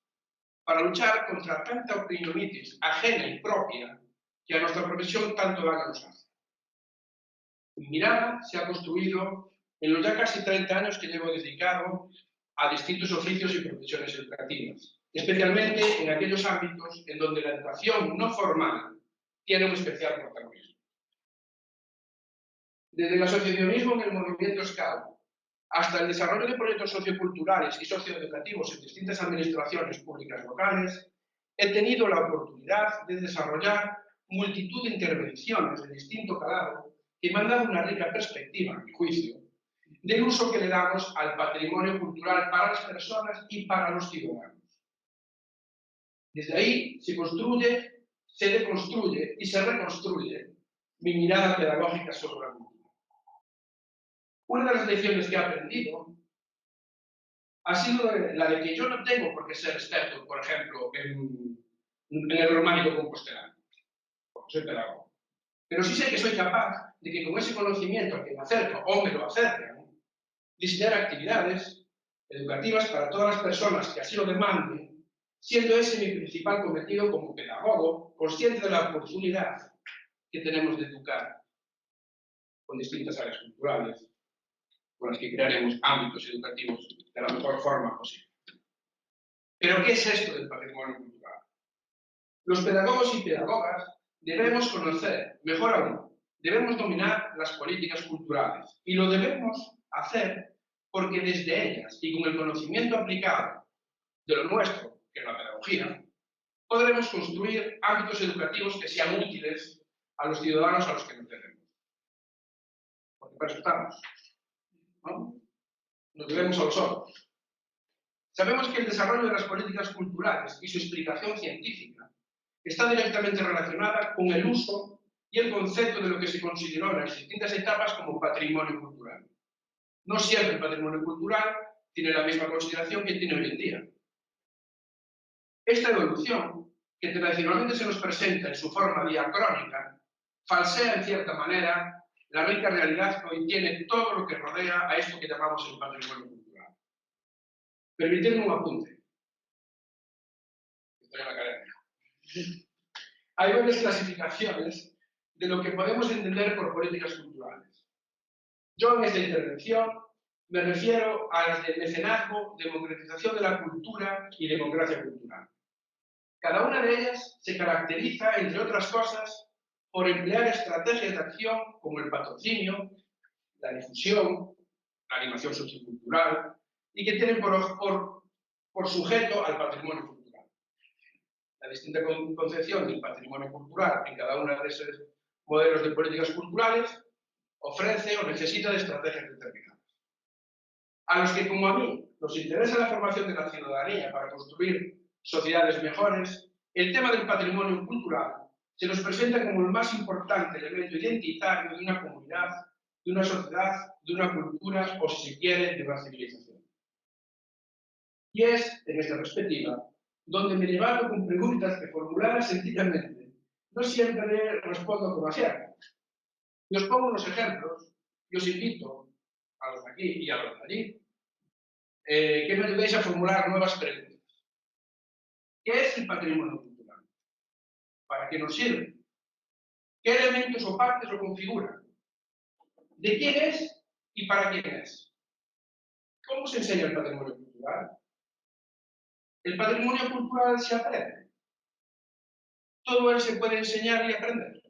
para luchar contra tanta opinionitis ajena y propia que a nuestra profesión tanto daño nos hace. Mi mirada se ha construido en los ya casi 30 años que llevo dedicado a distintos oficios y profesiones educativas, especialmente en aquellos ámbitos en donde la educación no formal tiene un especial protagonismo. Desde el asociacionismo en el movimiento Scout hasta el desarrollo de proyectos socioculturales y socioeducativos en distintas administraciones públicas locales, he tenido la oportunidad de desarrollar multitud de intervenciones de distinto calado que me han dado una rica perspectiva, a mi juicio, del uso que le damos al patrimonio cultural para las personas y para los ciudadanos. Desde ahí se construye, se deconstruye y se reconstruye mi mirada pedagógica sobre la cultura. Una de las lecciones que he aprendido ha sido la de que yo no tengo por qué ser experto, por ejemplo, en el románico compostelano, porque soy pedagogo. Pero sí sé que soy capaz de que con ese conocimiento al que me acerco o me lo acercan, diseñar actividades educativas para todas las personas que así lo demanden, siendo ese mi principal cometido como pedagogo, consciente de la oportunidad que tenemos de educar con distintas áreas culturales, con las que crearemos ámbitos educativos de la mejor forma posible. ¿Pero qué es esto del patrimonio cultural?
Los pedagogos y pedagogas debemos conocer, mejor aún, debemos dominar las políticas culturales y lo debemos hacer porque desde ellas y con el conocimiento aplicado de lo nuestro, que es la pedagogía, podremos construir ámbitos educativos que sean útiles a los ciudadanos a los que nos debemos. Porque para eso estamos, ¿no? Nos debemos a los otros. Sabemos que el desarrollo de las políticas culturales y su explicación científica está directamente relacionada con el uso y el concepto de lo que se consideró en las distintas etapas como patrimonio cultural. No siempre el patrimonio cultural tiene la misma consideración que tiene hoy en día. Esta evolución, que tradicionalmente se nos presenta en su forma diacrónica, falsea en cierta manera la rica realidad que hoy tiene todo lo que rodea a esto que llamamos el patrimonio cultural. Permitidme un apunte. Estoy en la academia. Hay varias clasificaciones de lo que podemos entender por políticas culturales. Yo en esta intervención me refiero a las de mecenazgo, democratización de la cultura y democracia cultural. Cada una de ellas se caracteriza, entre otras cosas, por emplear estrategias de acción como el patrocinio, la difusión, la animación sociocultural y que tienen por sujeto al patrimonio cultural. La distinta concepción del patrimonio cultural en cada uno de esos modelos de políticas culturales ofrece o necesita de estrategias determinadas. A los que, como a mí, nos interesa la formación de la ciudadanía para construir sociedades mejores, el tema del patrimonio cultural se nos presenta como el más importante elemento identitario de una comunidad, de una sociedad, de una cultura o, si se quiere, de una civilización. Y es, en esta perspectiva, donde me debato con preguntas que, formuladas sencillamente, no siempre respondo como acierto. Y os pongo unos ejemplos y os invito, a los de aquí y a los de allí, que me ayudéis a formular nuevas preguntas. ¿Qué es el patrimonio cultural? ¿Para qué nos sirve? ¿Qué elementos o partes lo configuran? ¿De quién es y para quién es? ¿Cómo se enseña el patrimonio cultural? ¿El patrimonio cultural se aprende? ¿Todo él se puede enseñar y aprender?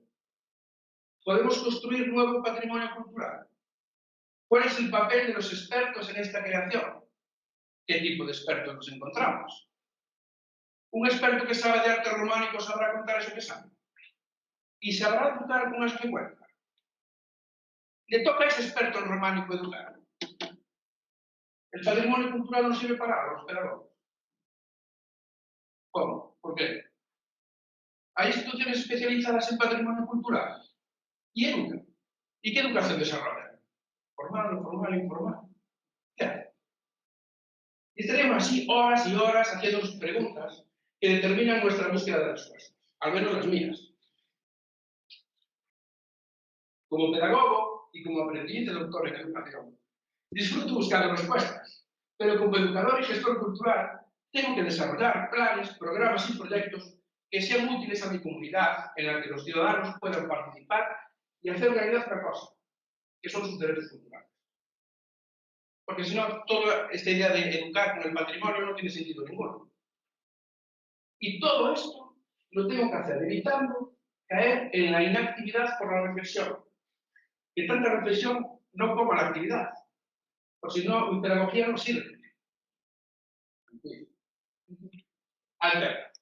¿Podemos construir nuevo patrimonio cultural? ¿Cuál es el papel de los expertos en esta creación? ¿Qué tipo de expertos nos encontramos? ¿Un experto que sabe de arte románico sabrá contar eso que sabe? ¿Y sabrá educar con eso que cuenta? ¿Le toca a ese experto en románico educar? ¿El patrimonio cultural no sirve para los pedagogos? ¿Cómo? ¿Por qué? ¿Hay instituciones especializadas en patrimonio cultural? ¿Y educan? ¿Y qué educación desarrollan? ¿Formal, informal, informal? ¿Qué hacen? Y estaríamos así horas y horas haciéndonos preguntas que determinan nuestra búsqueda de respuestas, al menos las mías. Como pedagogo y como aprendiz de doctor en educación, disfruto buscando respuestas, pero como educador y gestor cultural tengo que desarrollar planes, programas y proyectos que sean útiles a mi comunidad, en la que los ciudadanos puedan participar y hacer realidad otra cosa, que son sus derechos culturales. Porque si no, toda esta idea de educar con el patrimonio no tiene sentido ninguno. Y todo esto lo tengo que hacer evitando caer en la inactividad por la reflexión. Que tanta reflexión no coma la actividad, porque si no, mi pedagogía no sirve. Alterna.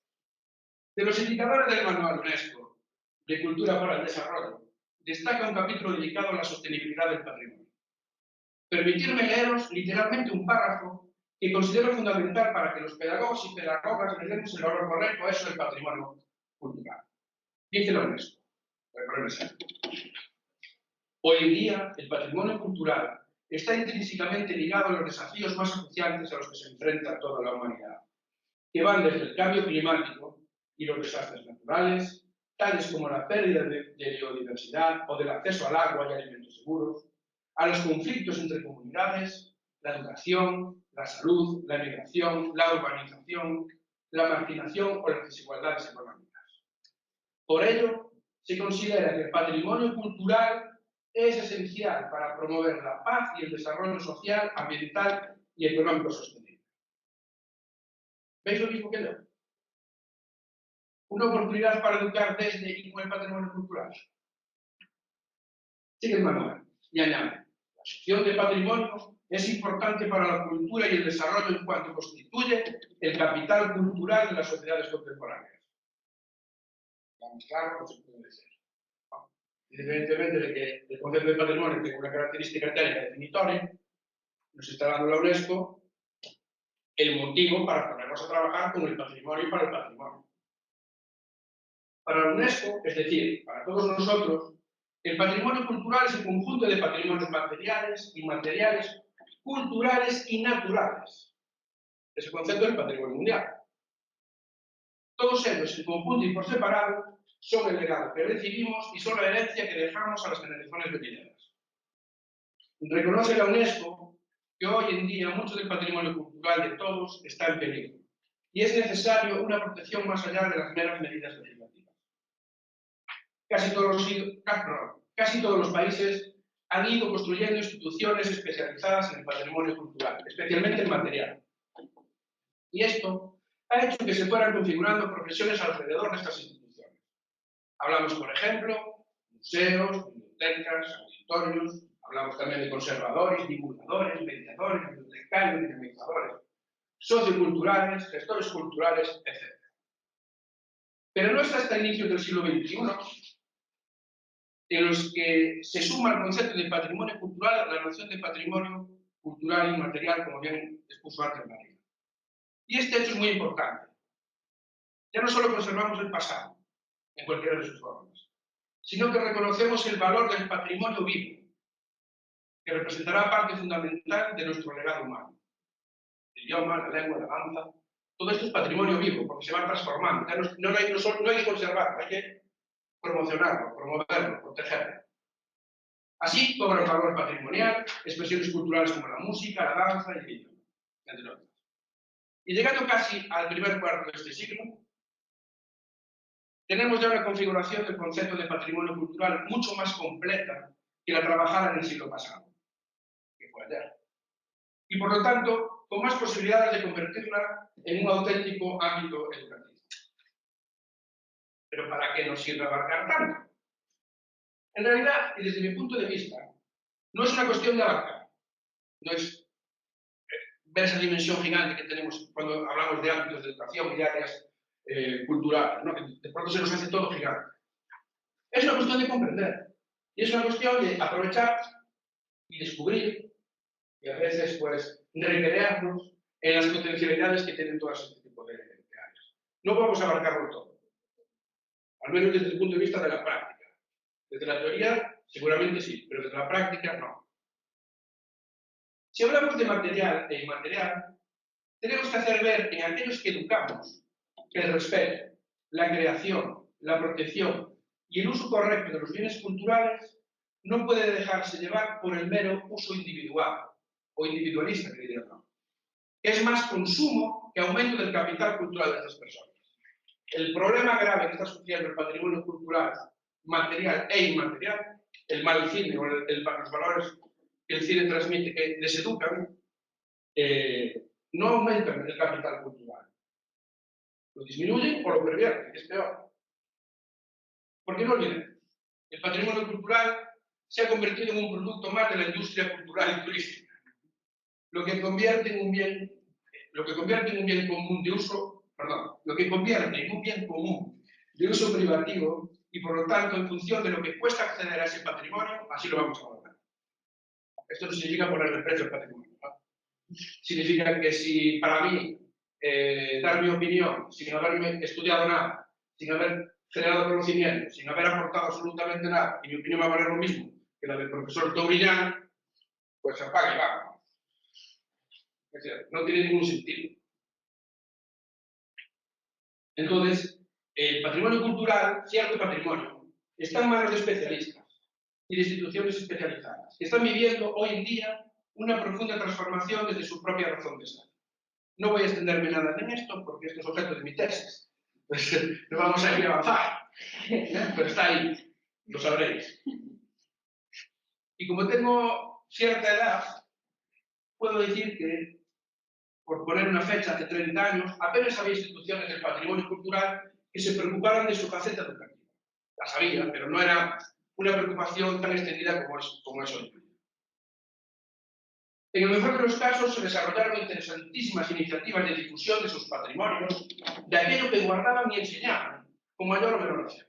De los indicadores del Manual UNESCO de Cultura para el Desarrollo, destaca un capítulo dedicado a la sostenibilidad del patrimonio. Permitirme leeros literalmente un párrafo que considero fundamental para que los pedagogos y pedagogas le demos el valor correcto a eso del patrimonio cultural. Dice la UNESCO, hoy en día el patrimonio cultural está intrínsecamente ligado a los desafíos más acuciantes a los que se enfrenta toda la humanidad, que van desde el cambio climático y los desastres naturales, tales como la pérdida de biodiversidad o del acceso al agua y alimentos seguros, a los conflictos entre comunidades, la educación, la salud, la migración, la urbanización, la marginación o las desigualdades económicas. Por ello, se considera que el patrimonio cultural es esencial para promover la paz y el desarrollo social, ambiental y económico sostenible. ¿Veis lo mismo que yo? una oportunidad para educar desde y con el patrimonio cultural. Sigue el manual y añade: la sección de patrimonio es importante para la cultura y el desarrollo en cuanto constituye el capital cultural de las sociedades contemporáneas. Vamos, claro, no se puede ser. Independientemente de que el concepto de patrimonio tenga una característica técnica definitoria, nos está dando la UNESCO el motivo para ponernos a trabajar con el patrimonio y para el patrimonio. Para la UNESCO, es decir, para todos nosotros, el patrimonio cultural es el conjunto de patrimonios materiales, inmateriales, culturales y naturales. Es el concepto del patrimonio mundial. Todos ellos, en conjunto y por separado, son el legado que recibimos y son la herencia que dejamos a las generaciones venideras. Reconoce la UNESCO que hoy en día mucho del patrimonio cultural de todos está en peligro y es necesario una protección más allá de las meras medidas legislativas. Casi todos los países han ido construyendo instituciones especializadas en el patrimonio cultural, especialmente en material. Y esto ha hecho que se fueran configurando profesiones alrededor de estas instituciones. Hablamos, por ejemplo, museos, bibliotecas, auditorios, hablamos también de conservadores, divulgadores, mediadores, bibliotecarios, dinamizadores, socioculturales, gestores culturales, etc. Pero no es hasta inicios del siglo XXI en los que se suma al concepto de patrimonio cultural la noción de patrimonio cultural inmaterial, como bien expuso antes María. Y este hecho es muy importante. Ya no solo conservamos el pasado, en cualquiera de sus formas, sino que reconocemos el valor del patrimonio vivo, que representará parte fundamental de nuestro legado humano. El idioma, la lengua, la danza, todo esto es patrimonio vivo, porque se va transformando. Ya no hay que conservarlo, hay que promocionarlo, promoverlo, protegerlo. Así cobra el valor patrimonial expresiones culturales como la música, la danza y el idioma, entre otras. Y llegando casi al primer cuarto de este siglo, tenemos ya una configuración del concepto de patrimonio cultural mucho más completa que la trabajada en el siglo pasado, que fue ayer. Y por lo tanto, con más posibilidades de convertirla en un auténtico ámbito educativo. Pero ¿para qué nos sirve abarcar tanto? En realidad, y desde mi punto de vista, no es una cuestión de abarcar, no es ver esa dimensión gigante que tenemos cuando hablamos de ámbitos de educación y de áreas culturales, ¿no? Que de pronto se nos hace todo gigante. Es una cuestión de comprender, y es una cuestión de aprovechar y descubrir, y a veces pues recrearnos en las potencialidades que tienen todas este tipo de áreas. No vamos a abarcarlo todo, al menos desde el punto de vista de la práctica. Desde la teoría, seguramente sí, pero desde la práctica, no. Si hablamos de material e inmaterial, tenemos que hacer ver en aquellos que educamos que el respeto, la creación, la protección y el uso correcto de los bienes culturales no puede dejarse llevar por el mero uso individual o individualista, que diría yo. Es más consumo que aumento del capital cultural de estas personas. El problema grave que está sufriendo el patrimonio cultural, material e inmaterial, el mal cine o los valores que el cine transmite que deseducan, no aumentan el capital cultural. Lo disminuyen o lo pervierten, que es peor. Porque no olvidemos, el patrimonio cultural se ha convertido en un producto más de la industria cultural y turística, lo que convierte en un bien común de uso, lo que convierte en un bien común de uso privativo y por lo tanto en función de lo que cuesta acceder a ese patrimonio, así lo vamos a valorar. Esto no significa ponerle precio al patrimonio, ¿no? Significa que si para mí dar mi opinión sin haberme estudiado nada, sin haber generado conocimiento, sin haber aportado absolutamente nada, y mi opinión va a valer lo mismo que la del profesor Tourillán, pues apaga y va. Es decir, no tiene ningún sentido. Entonces, el patrimonio cultural, cierto patrimonio, está en manos de especialistas y de instituciones especializadas, que están viviendo hoy en día una profunda transformación desde su propia razón de ser. No voy a extenderme nada en esto, porque esto es objeto de mi tesis. Pues no vamos a ir a avanzar, pero está ahí, lo sabréis. Y como tengo cierta edad, puedo decir que, por poner una fecha, hace 30 años, apenas había instituciones del patrimonio cultural que se preocuparan de su faceta educativa. La sabía, pero no era una preocupación tan extendida como es hoy. En el mejor de los casos se desarrollaron interesantísimas iniciativas de difusión de sus patrimonios, de aquello que guardaban y enseñaban, con mayor o menor acción.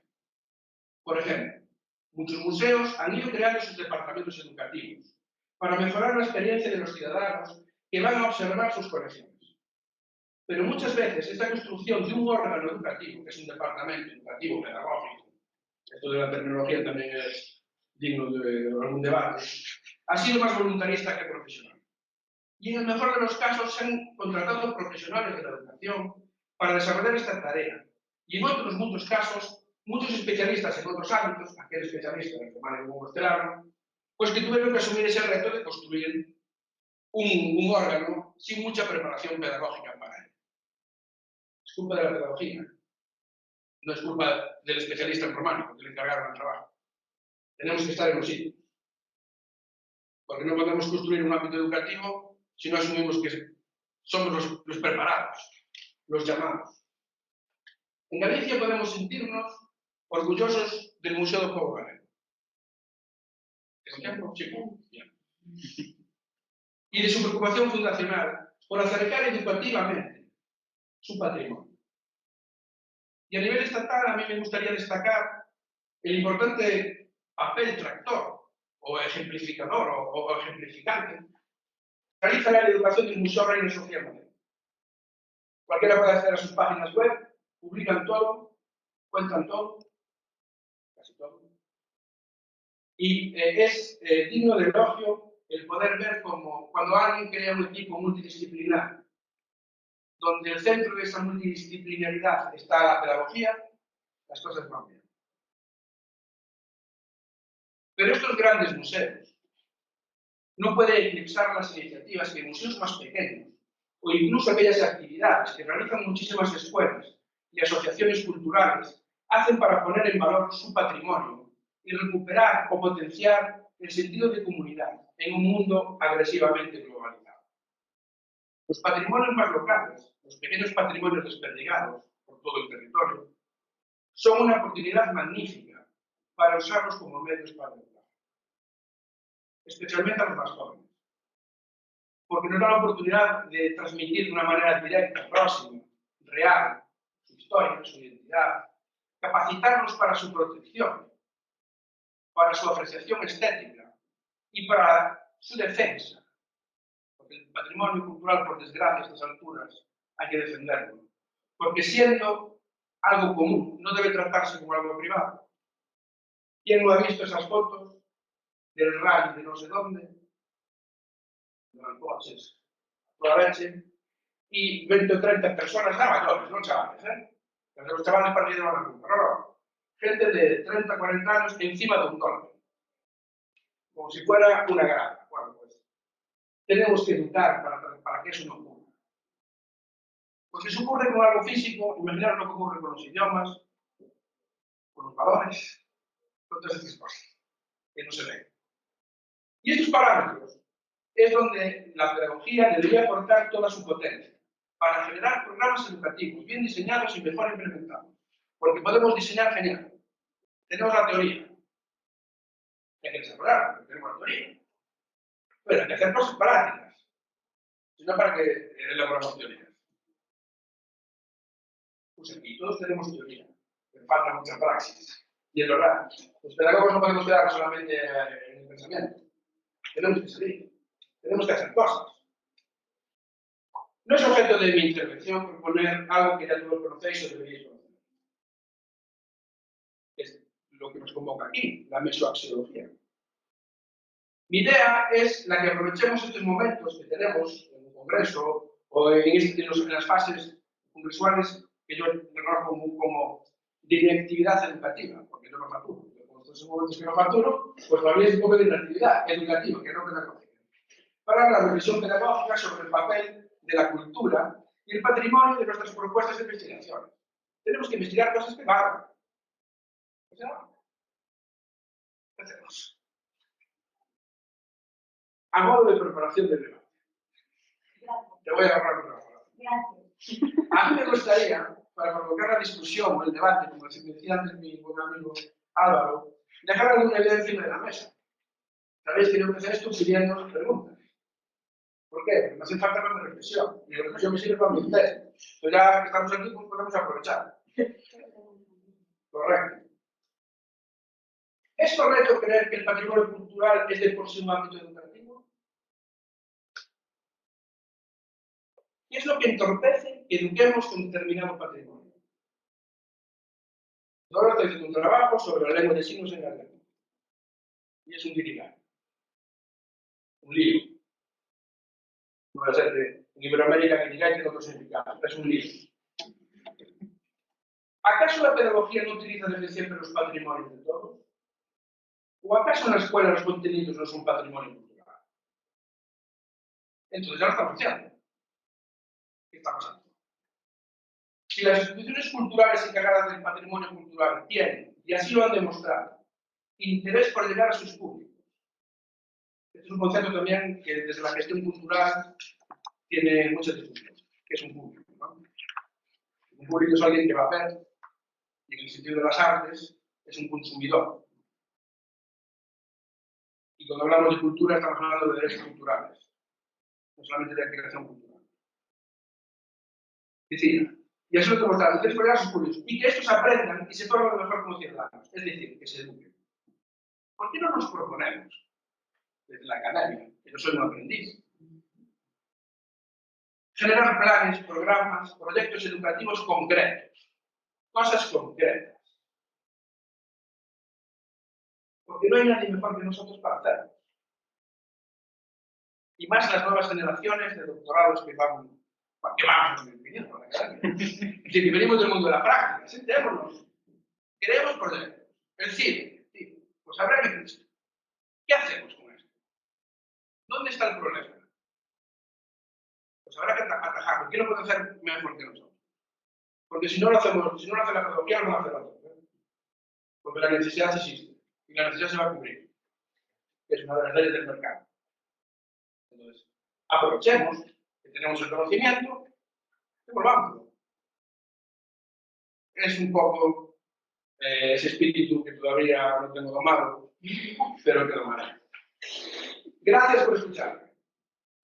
Por ejemplo, muchos museos han ido creando sus departamentos educativos para mejorar la experiencia de los ciudadanos que van a observar sus colecciones. Pero muchas veces esta construcción de un órgano educativo, que es un departamento educativo pedagógico, esto de la terminología también es digno de algún debate, ha sido más voluntarista que profesional. Y en el mejor de los casos se han contratado profesionales de la educación para desarrollar esta tarea. Y en otros muchos casos, muchos especialistas en otros ámbitos, aquel especialista en el tema de estelano, pues que tuvieron que asumir ese reto de construir un órgano sin mucha preparación pedagógica para él. Es culpa de la pedagogía, no es culpa del especialista en románico que le encargaron el trabajo. Tenemos que estar en los sitios. Porque no podemos construir un ámbito educativo si no asumimos que somos los preparados, los llamados. En Galicia podemos sentirnos orgullosos del Museo do Pobo Galego. ¿Es ejemplo? Sí. Bien. Y de su preocupación fundacional por acercar educativamente su patrimonio. Y a nivel estatal a mí me gustaría destacar el importante papel tractor o ejemplificador o ejemplificante realiza la educación del Museo Reina Sofía Madrid. Cualquiera puede acceder a sus páginas web, publican todo, cuentan todo, casi todo. Y es digno de elogio el poder ver como cuando alguien crea un equipo multidisciplinar, donde el centro de esa multidisciplinaridad está la pedagogía, las cosas van bien. Pero estos grandes museos no pueden eclipsar las iniciativas que museos más pequeños, o incluso aquellas actividades que realizan muchísimas escuelas y asociaciones culturales, hacen para poner en valor su patrimonio y recuperar o potenciar el sentido de comunidad en un mundo agresivamente globalizado. Los patrimonios más locales, los pequeños patrimonios desperdigados por todo el territorio, son una oportunidad magnífica para usarlos como medios para educar, especialmente a los más jóvenes. Porque nos da la oportunidad de transmitir de una manera directa, próxima, real, su historia, su identidad, capacitarnos para su protección, para su apreciación estética y para su defensa. Porque el patrimonio cultural, por desgracia, a estas alturas, hay que defenderlo. Porque siendo algo común, no debe tratarse como algo privado. ¿Quién no ha visto esas fotos del rally de no sé dónde? Eran coches, toda leche, y 20 o 30 personas, mayores, no chavales, los chavales partidos van a culpa, no. Gente de 30, 40 años encima de un golpe, como si fuera una grada. Bueno, pues tenemos que educar para que eso no ocurra. Porque si ocurre con algo físico, imaginaros lo que ocurre con los idiomas, con los valores, con todas estas cosas que no se ven. Y estos parámetros es donde la pedagogía debería aportar toda su potencia para generar programas educativos bien diseñados y mejor implementados. Porque podemos diseñar genial. Tenemos la teoría. Hay que desarrollarla, porque tenemos la teoría. Pero hay que hacer cosas prácticas. Si no, ¿para qué elaboramos teorías? Pues aquí todos tenemos teoría, pero falta mucha praxis. Y es verdad, los pedagogos no podemos quedar solamente en el pensamiento. Tenemos que salir. Tenemos que hacer cosas. No es objeto de mi intervención proponer algo que ya todos conocéis o deberíais conocer. Es lo que nos convoca aquí, la mesoaxiología. Mi idea es la que aprovechemos estos momentos que tenemos en un congreso o en las fases congresuales que yo reconozco como directividad educativa, porque yo no facturo. Como estos son momentos que no facturo, pues todavía es un poco de directividad educativa, que no pedagógica. Para la reflexión pedagógica sobre el papel de la cultura y el patrimonio de nuestras propuestas de investigación. Tenemos que investigar cosas que valgan. O sea, ¿qué hacemos? A modo de preparación del debate. Te voy a ahorrar una palabra. A mí me gustaría, para provocar la discusión o el debate, como decía antes mi buen amigo Álvaro, dejar alguna idea encima de la mesa. Sabéis que yo empecé esto pidiendo preguntas. ¿Por qué? Porque me hace falta más reflexión. Y la reflexión me sirve para mi test. Entonces ya que estamos aquí, pues podemos aprovechar. Correcto. ¿Es correcto creer que el patrimonio cultural es de por sí un ámbito educativo? ¿Qué es lo que entorpece que eduquemos con determinado patrimonio? Yo ahora estoy haciendo un trabajo sobre la lengua de signos en Galicia. Y es un dirigal. Un lío. No va a ser que en Iberoamérica que digáis tiene otro significado. Es un lío. ¿Acaso la pedagogía no utiliza desde siempre los patrimonios de todos? ¿O acaso en la escuela los contenidos no son patrimonio cultural? Entonces ya lo estamos haciendo. ¿Qué está pasando? Si las instituciones culturales encargadas del patrimonio cultural tienen, y así lo han demostrado, interés por llegar a sus públicos. Este es un concepto también que desde la gestión cultural tiene mucha discusión, que es un público, ¿no? Un público es alguien que va a ver, y en el sentido de las artes es un consumidor. Y cuando hablamos de cultura estamos hablando de derechos culturales, no solamente de creación cultural. Decía, y eso es lo que mostramos, interés por llegar a sus públicos, y que estos aprendan y se formen mejor como ciudadanos, es decir, que se eduquen. ¿Por qué no nos proponemos, desde la academia, que yo soy un aprendiz, generar planes, programas, proyectos educativos concretos, cosas concretas? Porque no hay nadie mejor que nosotros para hacerlo. Y más las nuevas generaciones de doctorados que vamos a vivir por la academia. Es decir, que venimos del mundo de la práctica, sentémonos, queremos proyectos. El cine, pues habrá que pensar. ¿Qué hacemos con esto? ¿Dónde está el problema? Pues habrá que atajarlo. ¿Quién lo puede hacer mejor que nosotros? Porque si no lo hacemos, si no lo hace la pedagogía, no lo hace la otra. Porque la necesidad existe. Y la necesidad se va a cubrir. Es una de las leyes del mercado. Entonces, aprovechemos que tenemos el conocimiento y volvámoslo. Es un poco ese espíritu que todavía no tengo domado, pero que domaré. Gracias por escucharme.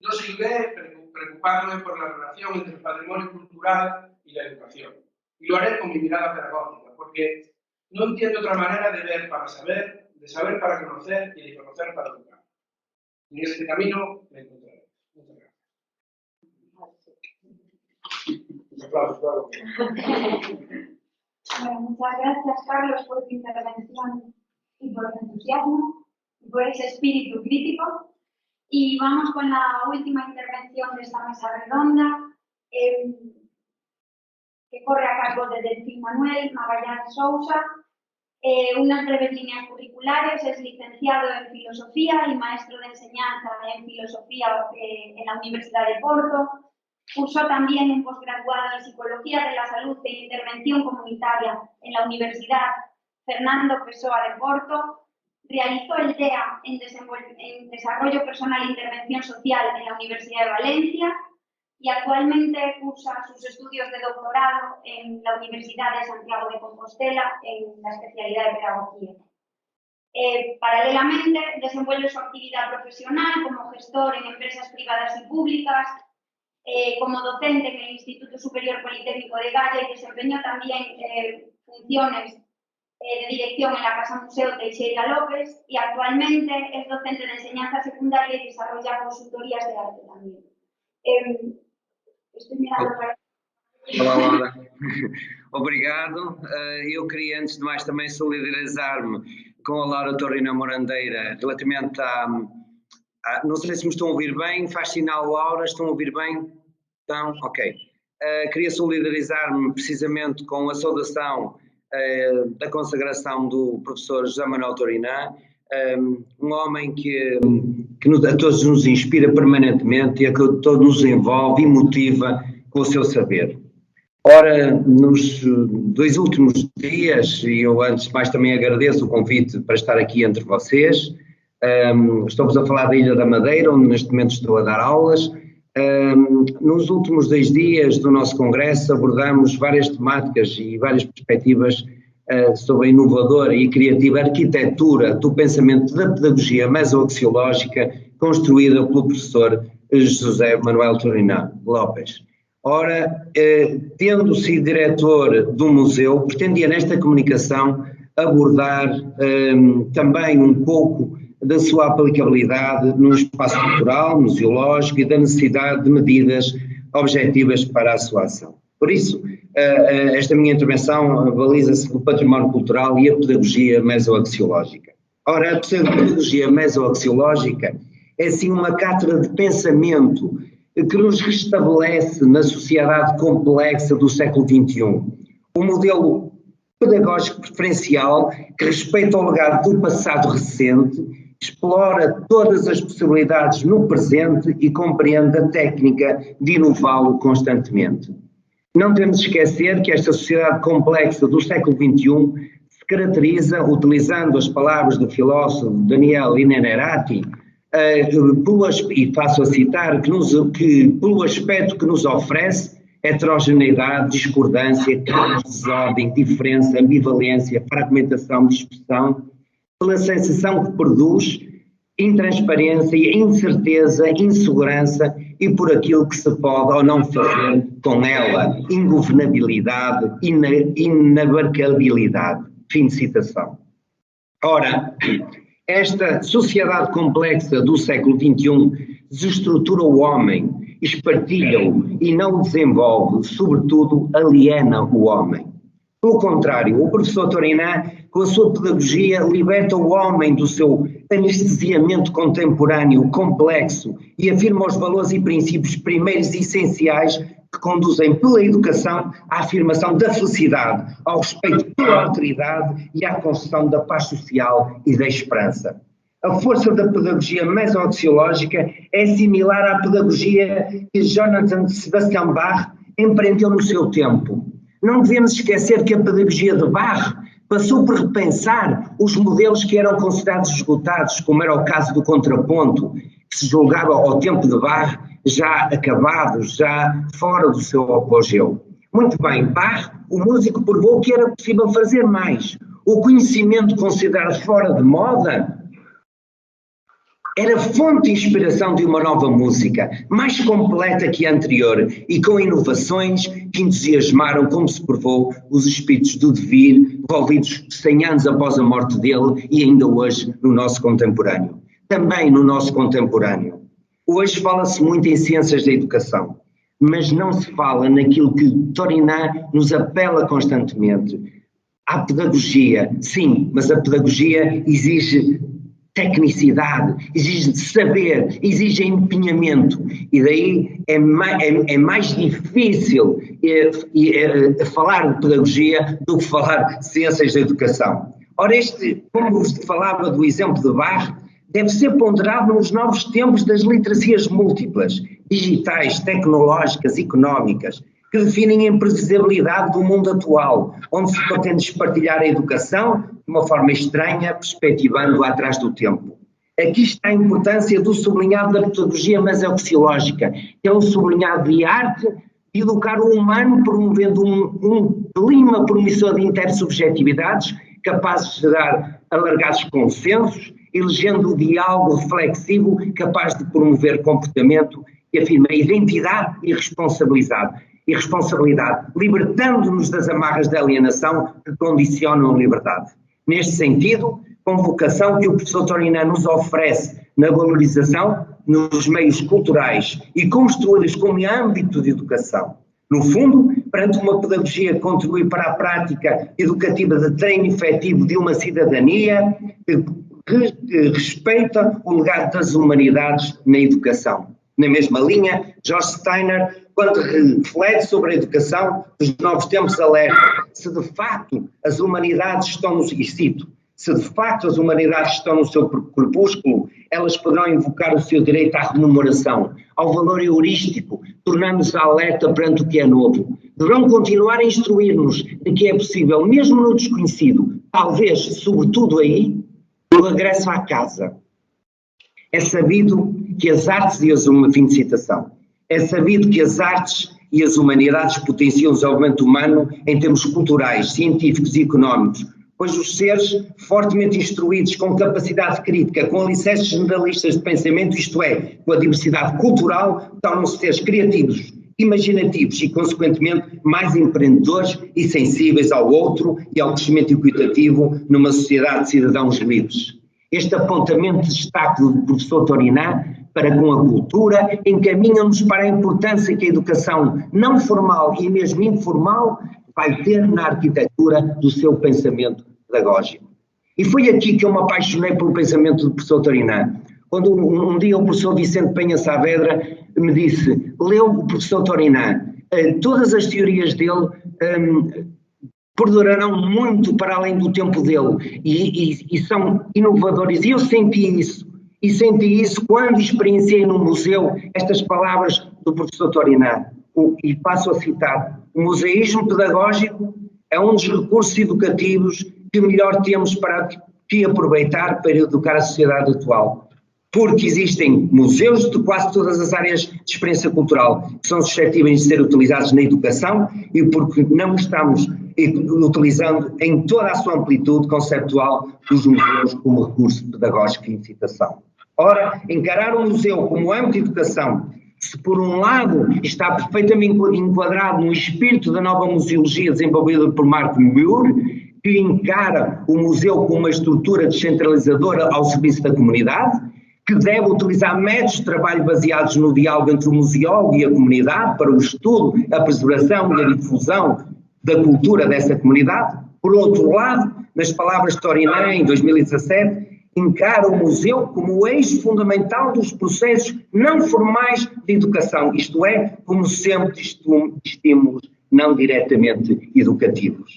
Yo seguiré preocupándome por la relación entre el patrimonio cultural y la educación. Y lo haré con mi mirada pedagógica, porque no entiendo otra manera de ver para saber, de saber para conocer y de conocer para educar. En este camino me encontraré. Muchas gracias. Un aplauso, claro.
Bueno, muchas gracias, Carlos, por tu intervención y por tu entusiasmo y por ese espíritu crítico. Y vamos con la última intervención de esta mesa redonda, que corre a cargo de Delfín Manuel Magallanes Sousa. Unas breves líneas curriculares, es licenciado en Filosofía y maestro de enseñanza en Filosofía en la Universidad de Porto. Cursó también un posgraduado en Psicología de la Salud e Intervención Comunitaria en la Universidad Fernando Pessoa de Porto. Realizó el DEA en Desarrollo Personal e Intervención Social en la Universidad de Valencia y actualmente cursa sus estudios de doctorado en la Universidad de Santiago de Compostela en la especialidad de Pedagogía. Paralelamente, desenvuelve su actividad profesional como gestor en empresas privadas y públicas, como docente en el Instituto Superior Politécnico de Gaya y desempeñó también funciones de dirección en la Casa Museo Teixeira López y actualmente es docente de enseñanza secundaria y desarrolla consultorías de arte también. Estoy mirando para...
Olá. Obrigado. Eu queria, antes de mais, também solidarizar-me com a Laura Torrina Morandeira relativamente não sei se me estão a ouvir bem, faz sinal, Laura, estão a ouvir bem? Estão? Ok. Queria solidarizar-me precisamente com a saudação da consagração do professor José Manuel Torrina, um homem que a todos nos inspira permanentemente e a que todos nos envolve e motiva com o seu saber. Ora, nos 2 últimos dias, e eu antes de mais também agradeço o convite para estar aqui entre vocês, estamos a falar da Ilha da Madeira, onde neste momento estou a dar aulas, Nos últimos 2 dias do nosso congresso abordamos várias temáticas e várias perspectivas sobre a inovadora e criativa arquitetura do pensamento da pedagogia mesoaxiológica construída pelo professor José Manuel Turiná Lopes. Ora, tendo sido diretor do museu, pretendia nesta comunicação abordar também um pouco da sua aplicabilidade no espaço cultural, museológico e da necessidade de medidas objetivas para a sua ação. Por isso, esta minha intervenção baliza-se pelo património cultural e a pedagogia mesoaxiológica. Ora, a pedagogia mesoaxiológica é sim uma cátedra de pensamento que nos restabelece na sociedade complexa do século XXI. Um modelo pedagógico preferencial que respeita o legado do passado recente, explora todas as possibilidades no presente e compreende a técnica de inová-lo constantemente. Não devemos esquecer que esta sociedade complexa do século XXI se caracteriza, utilizando as palavras do filósofo Daniel Innerarity, e passo a citar, que pelo aspecto que nos oferece, heterogeneidade, discordância, caos, desordem, diferença, ambivalência, fragmentação, dispersão, pela sensação que produz, intransparência, incerteza, insegurança e por aquilo que se pode ou não fazer com ela, ingovernabilidade, inabarcabilidade. Fim de citação. Ora, esta sociedade complexa do século XXI desestrutura o homem, espartilha-o e não o desenvolve, sobretudo aliena o homem. Pelo contrário, o professor Turiná, com a sua pedagogia, liberta o homem do seu anestesiamento contemporâneo complexo e afirma os valores e princípios primeiros e essenciais que conduzem pela educação à afirmação da felicidade, ao respeito pela autoridade e à construção da paz social e da esperança. A força da pedagogia mesoaxiológica é similar à pedagogia que Jonathan Sebastian Bach empreendeu no seu tempo. Não devemos esquecer que a pedagogia de Bach passou por repensar os modelos que eram considerados esgotados, como era o caso do contraponto, que se julgava ao tempo de Bach já acabado, já fora do seu apogeu. Muito bem, Bach, o músico, provou que era possível fazer mais. O conhecimento considerado fora de moda era fonte de inspiração de uma nova música, mais completa que a anterior e com inovações que entusiasmaram, como se provou, os espíritos do devir, envolvidos 100 anos após a morte dele e ainda hoje no nosso contemporâneo. Também no nosso contemporâneo. Hoje fala-se muito em ciências da educação, mas não se fala naquilo que Turiná nos apela constantemente. À pedagogia, sim, mas a pedagogia exige tecnicidade, exige saber, exige empenhamento e daí é mais difícil falar de pedagogia do que falar de ciências da educação. Ora, como vos falava do exemplo de Bach, deve ser ponderado nos novos tempos das literacias múltiplas, digitais, tecnológicas, económicas, que definem a imprevisibilidade do mundo atual, onde se pretende espartilhar a educação de uma forma estranha, perspectivando-a atrás do tempo. Aqui está a importância do sublinhado da pedagogia mesoaxiológica, que é um sublinhado de arte de educar o humano, promovendo um clima promissor de intersubjetividades, capazes de gerar alargados consensos, elegendo o diálogo reflexivo capaz de promover comportamento que afirma identidade e responsabilidade, libertando-nos das amarras da alienação que condicionam a liberdade. Neste sentido, convocação que o professor Turiná nos oferece na valorização nos meios culturais e construí-los como âmbito de educação. No fundo, perante uma pedagogia que contribui para a prática educativa de treino efetivo de uma cidadania que respeita o legado das humanidades na educação. Na mesma linha, George Steiner, quando reflete sobre a educação dos novos tempos, alerta: se de facto as humanidades estão no seu crepúsculo, elas poderão invocar o seu direito à rememoração, ao valor heurístico, tornando-se alerta perante o que é novo. Deverão continuar a instruir-nos de que é possível, mesmo no desconhecido, talvez, sobretudo aí, o regresso à casa. É sabido que as artes e fim de citação. É sabido que as artes e as humanidades potenciam o desenvolvimento humano em termos culturais, científicos e económicos, pois os seres fortemente instruídos, com capacidade crítica, com alicerces generalistas de pensamento, isto é, com a diversidade cultural, tornam-se seres criativos, imaginativos e, consequentemente, mais empreendedores e sensíveis ao outro e ao crescimento equitativo numa sociedade de cidadãos livres. Este apontamento de destaque do professor Torinã para com a cultura encaminha-nos para a importância que a educação não formal e mesmo informal vai ter na arquitetura do seu pensamento pedagógico. E foi aqui que eu me apaixonei pelo pensamento do professor Torinã. Quando um dia o professor Vicente Penha Saavedra me disse, leu o professor Torinã, todas as teorias dele perdurarão muito para além do tempo dele e são inovadores. E eu senti isso. E senti isso quando experienciei no museu estas palavras do professor Torinã. E passo a citar, o museísmo pedagógico é um dos recursos educativos que melhor temos para que aproveitar para educar a sociedade atual. Porque existem museus de quase todas as áreas de experiência cultural que são suscetíveis de ser utilizados na educação e porque não estamos utilizando em toda a sua amplitude conceptual os museus como recurso pedagógico e incitação. Ora, encarar o museu como âmbito de educação, se por um lado está perfeitamente enquadrado no espírito da nova museologia desenvolvida por Marco Muir, que encara o museu como uma estrutura descentralizadora ao serviço da comunidade, que deve utilizar métodos de trabalho baseados no diálogo entre o museólogo e a comunidade para o estudo, a preservação e a difusão da cultura dessa comunidade. Por outro lado, nas palavras de Torinã, em 2017, encara o museu como o eixo fundamental dos processos não formais de educação, isto é, como sempre de estímulos não diretamente educativos.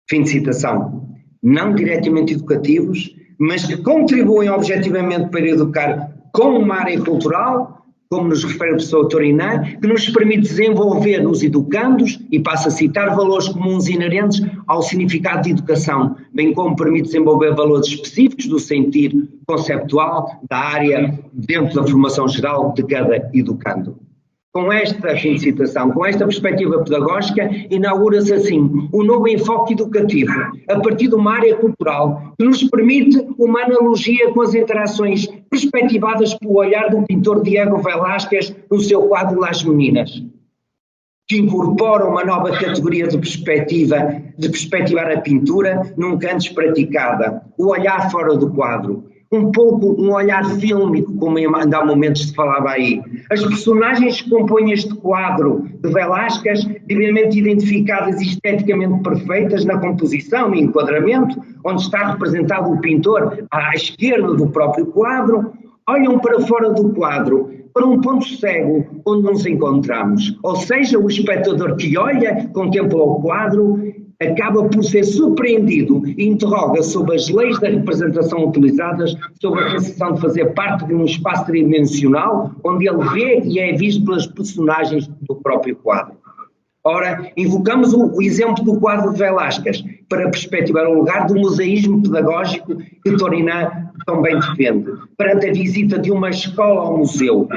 Fim de citação. Não diretamente educativos, mas que contribuem objetivamente para educar com uma área cultural, como nos refere o professor Torinã, que nos permite desenvolver nos educandos, e passo a citar, valores comuns inerentes ao significado de educação, bem como permite desenvolver valores específicos do sentido conceptual da área dentro da formação geral de cada educando. Com esta citação, com esta perspectiva pedagógica, inaugura-se assim um novo enfoque educativo, a partir de uma área cultural, que nos permite uma analogia com as interações perspectivadas pelo olhar do pintor Diego Velázquez no seu quadro Las Meninas, que incorpora uma nova categoria de perspectivar a pintura nunca antes praticada, o olhar fora do quadro. Um pouco um olhar fílmico, como há momentos se falava aí. As personagens que compõem este quadro de Velázquez, devidamente identificadas e esteticamente perfeitas na composição e enquadramento, onde está representado o pintor à esquerda do próprio quadro, olham para fora do quadro, para um ponto cego onde nos encontramos. Ou seja, o espectador que olha, contempla o quadro, acaba por ser surpreendido e interroga sobre as leis da representação utilizadas, sobre a sensação de fazer parte de um espaço tridimensional onde ele vê e é visto pelas personagens do próprio quadro. Ora, invocamos o exemplo do quadro de Velázquez para perspectivar o lugar do museísmo pedagógico que Torinã também defende, perante a visita de uma escola ao museu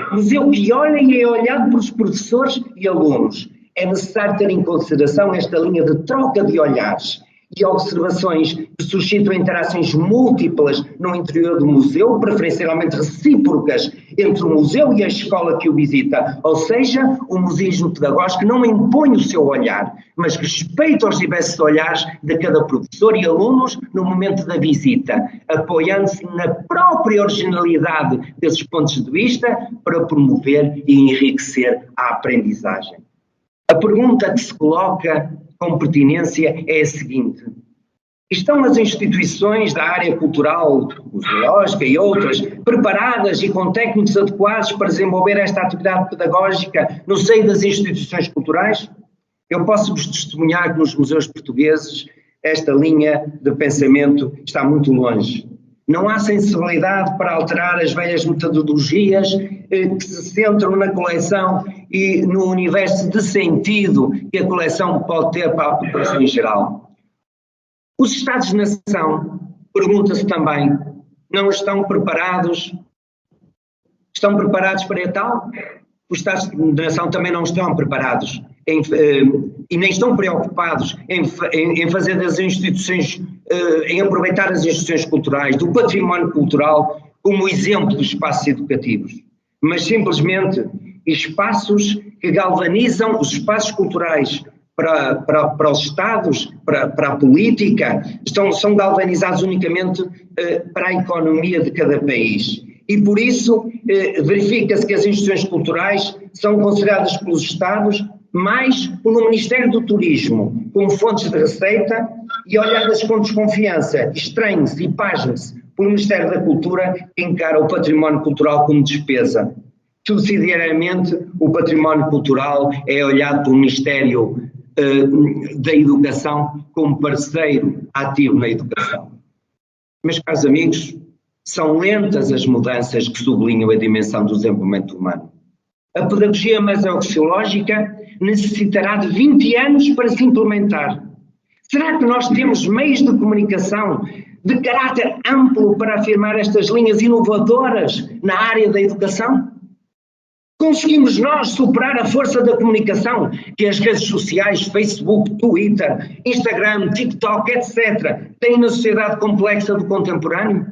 que olha e é olhado pelos professores e alunos. É necessário ter em consideração esta linha de troca de olhares e observações que suscitam interações múltiplas no interior do museu, preferencialmente recíprocas entre o museu e a escola que o visita. Ou seja, o museísmo pedagógico não impõe o seu olhar, mas respeita os diversos olhares de cada professor e alunos no momento da visita, apoiando-se na própria originalidade desses pontos de vista para promover e enriquecer a aprendizagem. A pergunta que se coloca com pertinência é a seguinte: estão as instituições da área cultural, museológica e outras preparadas e com técnicos adequados para desenvolver esta atividade pedagógica no seio das instituições culturais? Eu posso-vos testemunhar que nos museus portugueses esta linha de pensamento está muito longe. Não há sensibilidade para alterar as velhas metodologias que se centram na coleção e no universo de sentido que a coleção pode ter para a população em geral. Os Estados-nação, pergunta-se também, não estão preparados? Estão preparados para tal? os Estados de Federação também não estão preparados e nem estão preocupados em fazer das instituições, em aproveitar as instituições culturais, do património cultural, como exemplo dos espaços educativos, mas simplesmente espaços que galvanizam os espaços culturais para os Estados, para a política, são galvanizados unicamente para a economia de cada país. E por isso verifica-se que as instituições culturais são consideradas pelos Estados mais pelo Ministério do Turismo como fontes de receita e olhadas com desconfiança, estranhe-se e pasme-se pelo Ministério da Cultura, que encara o património cultural como despesa. Subsidiariamente, o património cultural é olhado pelo Ministério da Educação como parceiro ativo na educação. Meus caros amigos, são lentas as mudanças que sublinham a dimensão do desenvolvimento humano. A pedagogia mesoaxiológica necessitará de 20 anos para se implementar. Será que nós temos meios de comunicação de caráter amplo para afirmar estas linhas inovadoras na área da educação? Conseguimos nós superar a força da comunicação que as redes sociais, Facebook, Twitter, Instagram, TikTok, etc., têm na sociedade complexa do contemporâneo?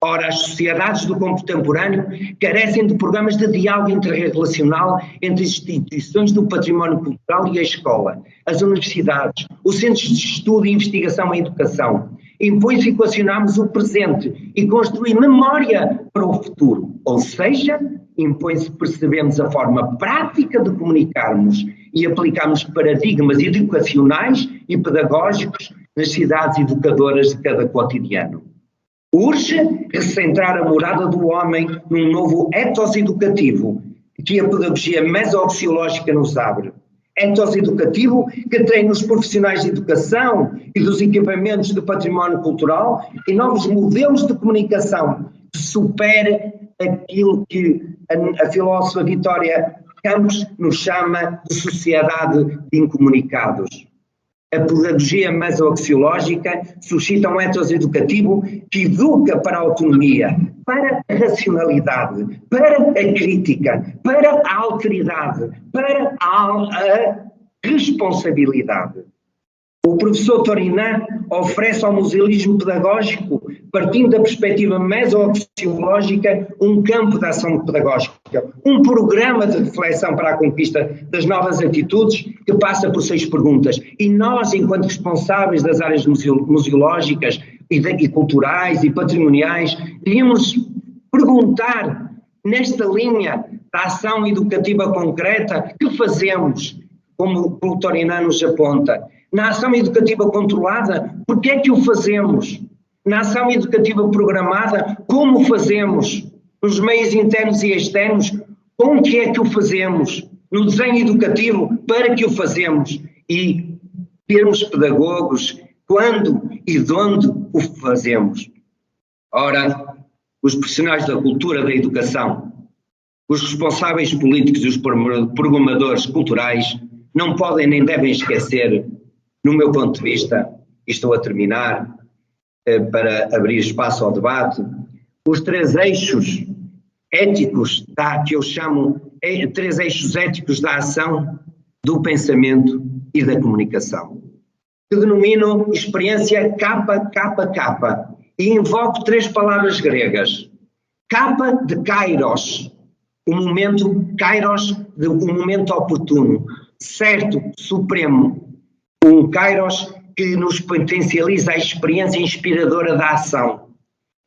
Ora, as sociedades do contemporâneo carecem de programas de diálogo interrelacional entre as instituições do património cultural e a escola, as universidades, os centros de estudo e investigação em educação. Impõe-se equacionarmos o presente e construir memória para o futuro, ou seja, impõe-se percebermos a forma prática de comunicarmos e aplicarmos paradigmas educacionais e pedagógicos nas cidades educadoras de cada cotidiano. Urge recentrar a morada do homem num novo ethos educativo que a pedagogia mesoaxiológica nos abre. Ethos educativo que treina os profissionais de educação e dos equipamentos do património cultural e novos modelos de comunicação que supere aquilo que a filósofa Vitória Campos nos chama de sociedade de incomunicados. A pedagogia mesoaxiológica suscita um ethos educativo que educa para a autonomia, para a racionalidade, para a crítica, para a alteridade, para a responsabilidade. O professor Torinan oferece ao musealismo pedagógico, partindo da perspectiva mesoaxiológica, um campo de ação pedagógica, um programa de reflexão para a conquista das novas atitudes que passa por 6 perguntas. E nós, enquanto responsáveis das áreas museológicas e culturais e patrimoniais, devíamos perguntar, nesta linha da ação educativa concreta, que fazemos, como o Torinan nos aponta. Na ação educativa controlada, por que é que o fazemos? Na ação educativa programada, como fazemos? Nos meios internos e externos, com que é que o fazemos? No desenho educativo, para que o fazemos? E termos pedagogos, quando e de onde o fazemos? Ora, os profissionais da cultura, da educação, os responsáveis políticos e os programadores culturais não podem nem devem esquecer, no meu ponto de vista, e estou a terminar, para abrir espaço ao debate, os 3 eixos éticos, que eu chamo 3 eixos éticos da ação, do pensamento e da comunicação, que denomino experiência KKK, e invoco 3 palavras gregas. K de Kairos, o momento oportuno, certo, supremo, um Kairos que nos potencializa a experiência inspiradora da ação.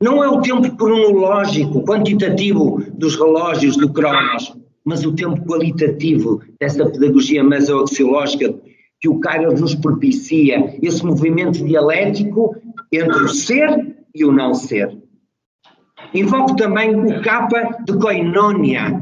Não é o tempo cronológico, quantitativo dos relógios do Cronos, mas o tempo qualitativo dessa pedagogia mesoaxiológica que o Kairos nos propicia, esse movimento dialético entre o ser e o não ser. Invoco também o K de koinonia.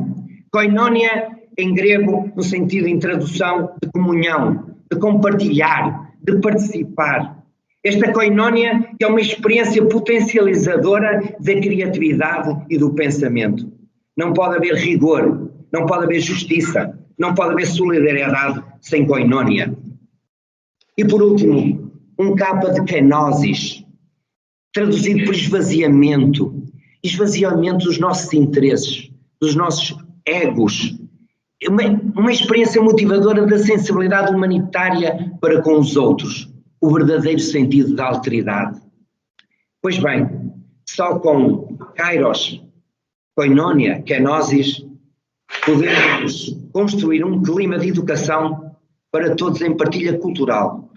Koinonia em grego no sentido em tradução de comunhão, de compartilhar, de participar. Esta koinonia que é uma experiência potencializadora da criatividade e do pensamento. Não pode haver rigor, não pode haver justiça, não pode haver solidariedade sem koinonia. E por último, um K de kenosis, traduzido por esvaziamento dos nossos interesses, dos nossos egos, uma experiência motivadora da sensibilidade humanitária para com os outros, o verdadeiro sentido da alteridade. Pois bem, só com Kairos, Koinonia, Kenosis, podemos construir um clima de educação para todos em partilha cultural,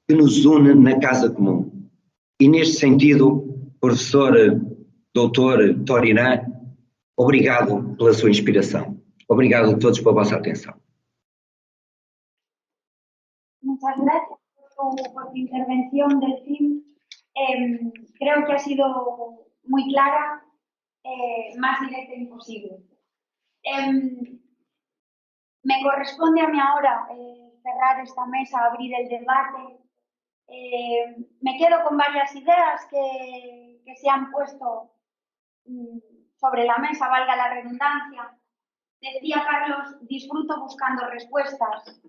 que nos une na casa comum. E neste sentido, professor Dr. Torinã, obrigado pela sua inspiração. Obrigado a todos pela vossa atenção.
Muchas gracias por tu intervención, Delfín. Creo que ha sido muy clara, más directa imposible. Me corresponde a mí ahora cerrar esta mesa, abrir el debate. Me quedo con varias ideas que se han puesto sobre la mesa, valga la redundancia. Decía Carlos, disfruto buscando respuestas.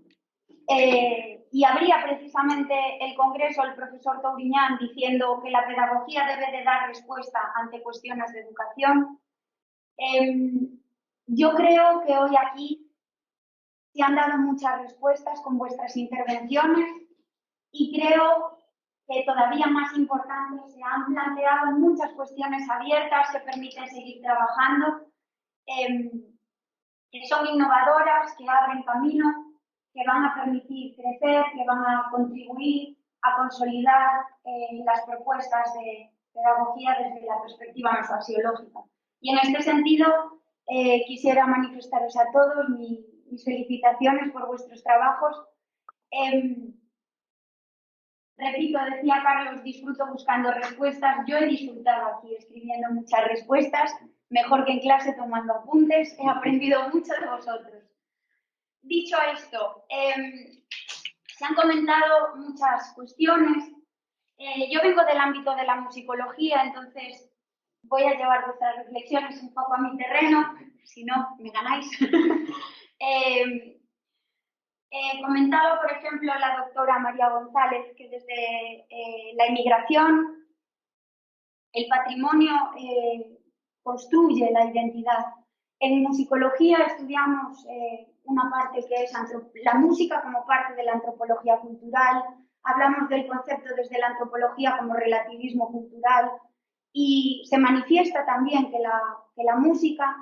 Y habría precisamente el Congreso, el profesor Touriñán, diciendo que la pedagogía debe de dar respuesta ante cuestiones de educación. Yo creo que hoy aquí se han dado muchas respuestas con vuestras intervenciones y creo que todavía más importante, se han planteado muchas cuestiones abiertas que permiten seguir trabajando, que son innovadoras, que abren camino, que van a permitir crecer, que van a contribuir a consolidar las propuestas de pedagogía desde la perspectiva mesociológica. Y en este sentido, quisiera manifestaros a todos mis felicitaciones por vuestros trabajos. Repito, decía Carlos, disfruto buscando respuestas. Yo he disfrutado aquí escribiendo muchas respuestas, mejor que en clase tomando apuntes. He aprendido mucho de vosotros. Dicho esto, se han comentado muchas cuestiones. Yo vengo del ámbito de la musicología, entonces voy a llevar vuestras reflexiones un poco a mi terreno, si no, me ganáis. Comentaba, por ejemplo, la doctora María González que desde la inmigración el patrimonio construye la identidad. En musicología estudiamos una parte que es la música como parte de la antropología cultural, hablamos del concepto desde la antropología como relativismo cultural y se manifiesta también que la música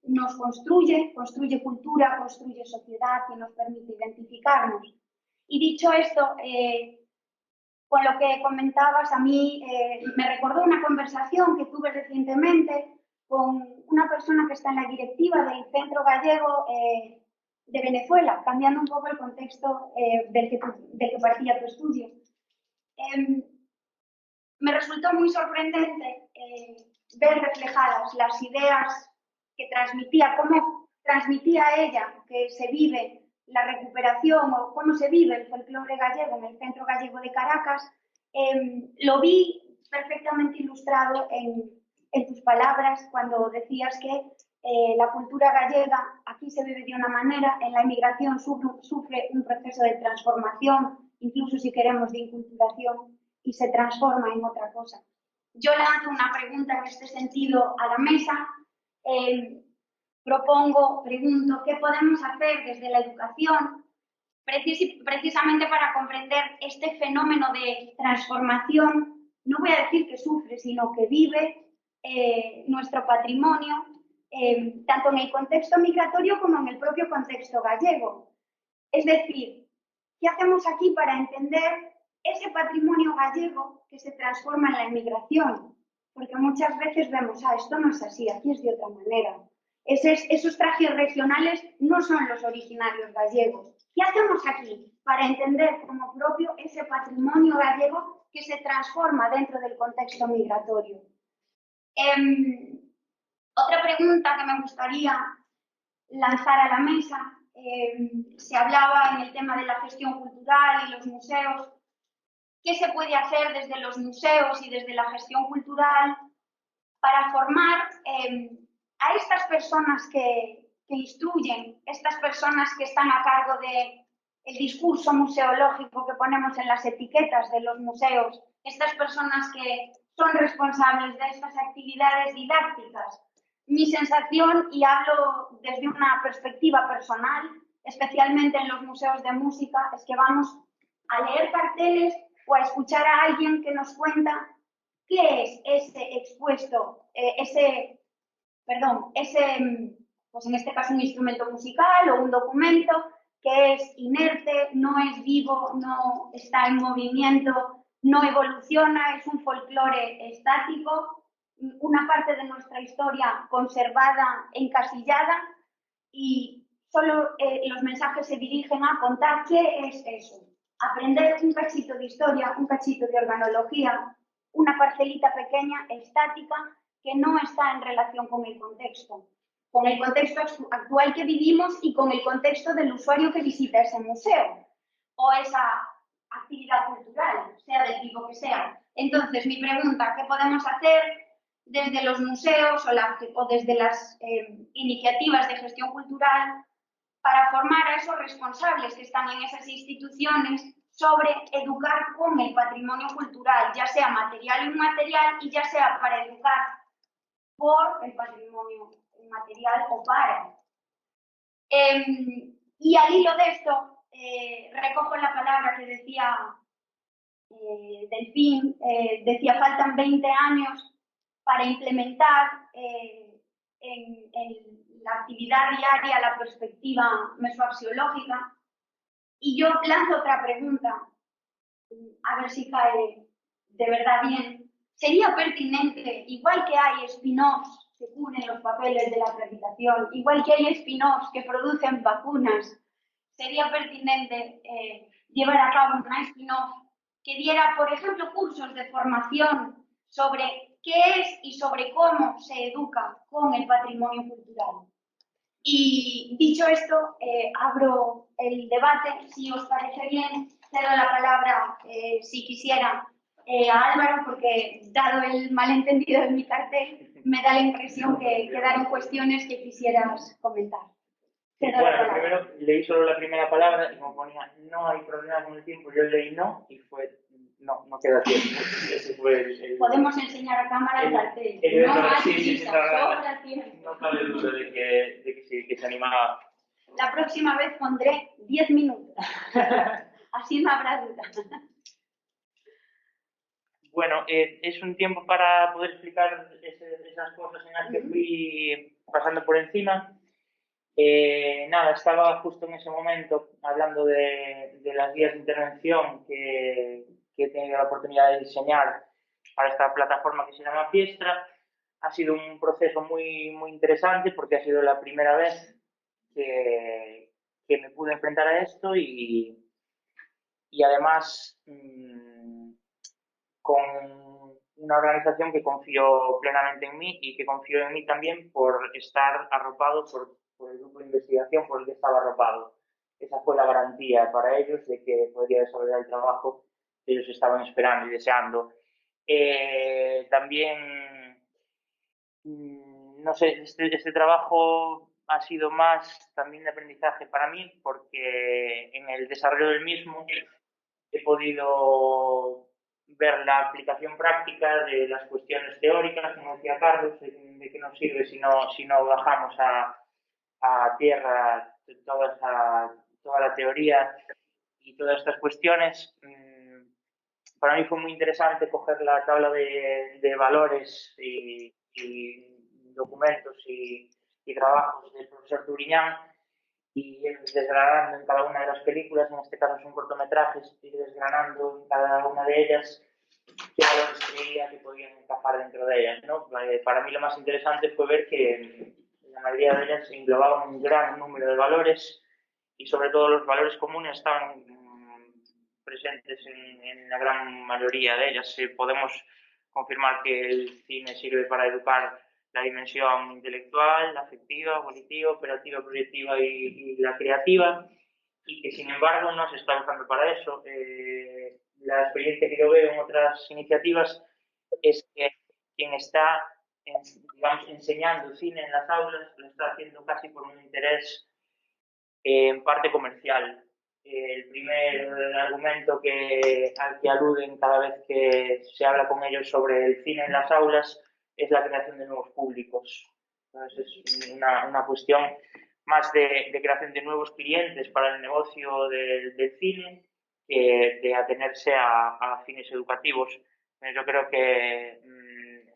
nos construye cultura, construye sociedad y nos permite identificarnos. Y dicho esto, con lo que comentabas, a mí me recordó una conversación que tuve recientemente con una persona que está en la directiva del Centro Gallego de Venezuela, cambiando un poco el contexto del que partía tu estudio. Me resultó muy sorprendente ver reflejadas las ideas que transmitía, cómo transmitía ella que se vive la recuperación o cómo se vive el folclore gallego en el Centro Gallego de Caracas. Lo vi perfectamente ilustrado en tus palabras cuando decías que la cultura gallega aquí se vive de una manera, en la inmigración sufre un proceso de transformación, incluso si queremos de inculturación, y se transforma en otra cosa. Yo lanzo una pregunta en este sentido a la mesa. Pregunto, ¿qué podemos hacer desde la educación precisamente para comprender este fenómeno de transformación? No voy a decir que sufre, sino que vive nuestro patrimonio, tanto en el contexto migratorio como en el propio contexto gallego. Es decir, ¿qué hacemos aquí para entender ese patrimonio gallego que se transforma en la inmigración? Porque muchas veces vemos, esto no es así, aquí es de otra manera. Esos trajes regionales no son los originarios gallegos. ¿Qué hacemos aquí para entender como propio ese patrimonio gallego que se transforma dentro del contexto migratorio? Otra pregunta que me gustaría lanzar a la mesa, se hablaba en el tema de la gestión cultural y los museos. ¿Qué se puede hacer desde los museos y desde la gestión cultural para formar a estas personas que instruyen, estas personas que están a cargo del discurso museológico que ponemos en las etiquetas de los museos, estas personas que son responsables de estas actividades didácticas, Mi sensación, y hablo desde una perspectiva personal, especialmente en los museos de música, es que vamos a leer carteles o a escuchar a alguien que nos cuenta qué es ese expuesto, pues en este caso un instrumento musical o un documento que es inerte, no es vivo, no está en movimiento, no evoluciona, es un folclore estático, una parte de nuestra historia conservada, encasillada, y solo los mensajes se dirigen a contar qué es eso. Aprender un cachito de historia, un cachito de organología, una parcelita pequeña, estática, que no está en relación con el contexto actual que vivimos y con el contexto del usuario que visita ese museo o esa actividad cultural, sea del tipo que sea. Entonces, mi pregunta, ¿qué podemos hacer desde los museos o desde las iniciativas de gestión cultural para formar a esos responsables que están en esas instituciones sobre educar con el patrimonio cultural, ya sea material o inmaterial, y ya sea para educar por el patrimonio material o para? Y al hilo de esto, recojo la palabra que decía Delfín, decía faltan 20 años para implementar en la actividad diaria la perspectiva mesoaxiológica, y yo lanzo otra pregunta, a ver si cae de verdad bien. ¿Sería pertinente, igual que hay spin-offs que cubren los papeles de la acreditación, igual que hay spin-offs que producen vacunas, sería pertinente llevar a cabo una spin-off que diera, por ejemplo, cursos de formación sobre qué es y sobre cómo se educa con el patrimonio cultural? Y dicho esto, abro el debate. Si os parece bien, cedo la palabra, si quisiera, a Álvaro, porque dado el malentendido de mi cartel, me da la impresión que quedaron cuestiones que quisieras comentar.
Bueno, primero leí solo la primera palabra y como ponía no hay problema con el tiempo, yo leí no y fue no queda tiempo. Ese fue
Podemos enseñar a cámara el cartel. No más prisa, sobra tiempo.
No cabe duda de que se animaba.
La próxima vez pondré 10 minutos. Así no habrá duda.
Bueno, es un tiempo para poder explicar esas cosas en las que fui pasando por encima. Nada, estaba justo en ese momento hablando de las guías de intervención que he tenido la oportunidad de diseñar para esta plataforma que se llama Fiestra. Ha sido un proceso muy, muy interesante porque ha sido la primera vez que me pude enfrentar a esto y además con una organización que confió plenamente en mí y que confió en mí también por estar arropado por el grupo de investigación por el que estaba arropado. Esa fue la garantía para ellos de que podría desarrollar el trabajo que ellos estaban esperando y deseando. También, no sé, este trabajo ha sido más también de aprendizaje para mí porque en el desarrollo del mismo he podido ver la aplicación práctica de las cuestiones teóricas, como decía Carlos, de qué nos sirve si no bajamos a tierra toda la teoría y todas estas cuestiones. Para mí fue muy interesante coger la tabla de valores y documentos y trabajos del profesor Turiñán y ir desgranando en cada una de las películas, en este caso son cortometrajes, ir desgranando en cada una de ellas qué valores creía que podían encajar dentro de ellas, ¿no? Para mí lo más interesante fue ver que la mayoría de ellas englobaban un gran número de valores y sobre todo los valores comunes estaban presentes en la gran mayoría de ellas. Podemos confirmar que el cine sirve para educar la dimensión intelectual, la afectiva, volitiva, operativa, proyectiva y la creativa, y que sin embargo no se está usando para eso. La experiencia que yo veo en otras iniciativas es que quien está digamos, enseñando cine en las aulas lo está haciendo casi por un interés en parte comercial. El primer argumento al que aluden cada vez que se habla con ellos sobre el cine en las aulas es la creación de nuevos públicos. Entonces es una cuestión más de creación de nuevos clientes para el negocio del cine que de atenerse a fines educativos. Yo creo que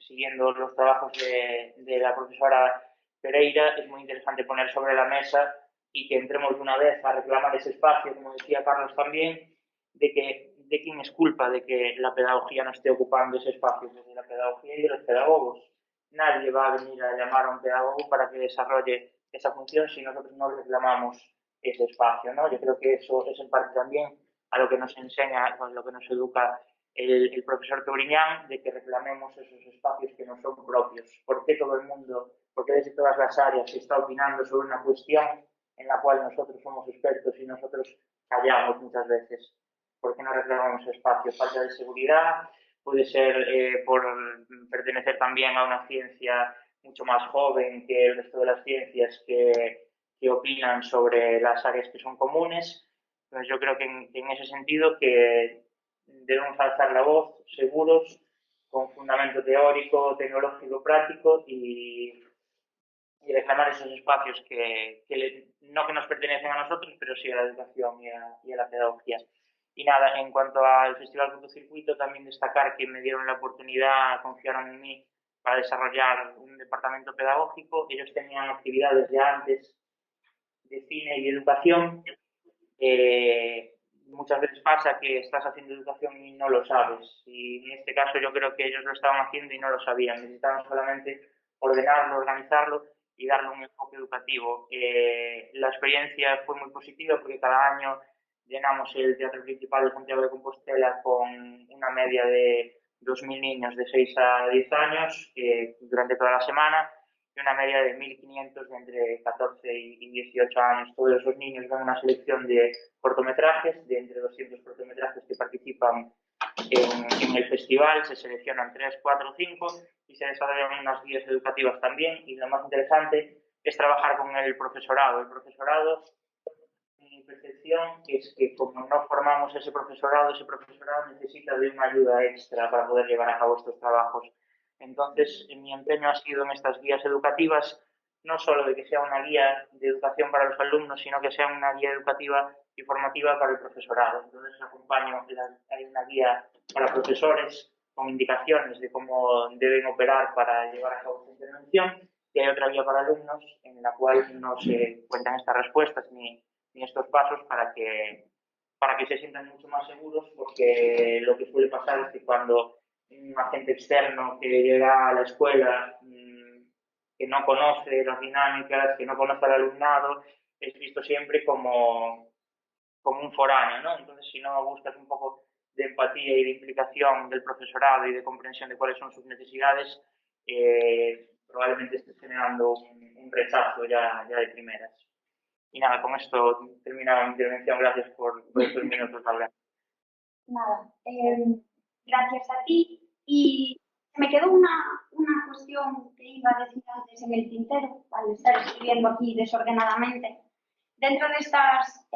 siguiendo los trabajos de la profesora Pereira es muy interesante poner sobre la mesa y que entremos de una vez a reclamar ese espacio, como decía Carlos también, de quién es culpa de que la pedagogía no esté ocupando ese espacio, de la pedagogía y de los pedagogos. Nadie va a venir a llamar a un pedagogo para que desarrolle esa función si nosotros no reclamamos ese espacio, ¿no? Yo creo que eso es en parte también a lo que nos enseña, a lo que nos educa el profesor Tobriñán, de que reclamemos esos espacios que no son propios. ¿Por qué todo el mundo, por qué desde todas las áreas se está opinando sobre una cuestión en la cual nosotros somos expertos y nosotros callamos muchas veces? ¿Por qué no reclamamos espacio? Falta de seguridad, puede ser por pertenecer también a una ciencia mucho más joven que el resto de las ciencias que opinan sobre las áreas que son comunes. Entonces yo creo que en ese sentido que debemos alzar la voz seguros, con fundamento teórico, tecnológico, práctico y reclamar esos espacios no que nos pertenecen a nosotros, pero sí a la educación y a la pedagogía. Y nada, en cuanto al Festival Cortocircuito, también destacar que me dieron la oportunidad, confiaron en mí para desarrollar un departamento pedagógico. Ellos tenían actividades ya antes de cine y de educación. Muchas veces pasa que estás haciendo educación y no lo sabes. Y en este caso yo creo que ellos lo estaban haciendo y no lo sabían. Necesitaban solamente ordenarlo, organizarlo y darle un enfoque educativo. La experiencia fue muy positiva porque cada año llenamos el Teatro Principal de Santiago de Compostela con una media de 2.000 niños de 6 a 10 años durante toda la semana y una media de 1.500 de entre 14 y 18 años. Todos esos niños ven una selección de cortometrajes, de entre 200 cortometrajes que participan en el festival, se seleccionan 3, 4, 5 y se desarrollan unas guías educativas también. Y lo más interesante es trabajar con el profesorado. El profesorado, mi percepción es que como no formamos ese profesorado necesita de una ayuda extra para poder llevar a cabo estos trabajos. Entonces, mi empeño ha sido en estas guías educativas, no solo de que sea una guía de educación para los alumnos, sino que sea una guía educativa y formativa para el profesorado. Entonces, hay una guía para profesores con indicaciones de cómo deben operar para llevar a cabo esta intervención, y hay otra guía para alumnos en la cual no se cuentan estas respuestas ni estos pasos para que se sientan mucho más seguros, porque lo que suele pasar es que cuando un agente externo que llega a la escuela, que no conoce las dinámicas, que no conoce al alumnado, es visto siempre como un foráneo, ¿no? Entonces, si no buscas un poco de empatía y de implicación del profesorado y de comprensión de cuáles son sus necesidades, probablemente estés generando un rechazo ya de primeras. Y nada, con esto termina mi intervención. Gracias por estos minutos, Laura.
Nada, gracias a ti. Y me quedó una cuestión que iba a decir antes en el tintero, al estar escribiendo aquí desordenadamente. Dentro de estas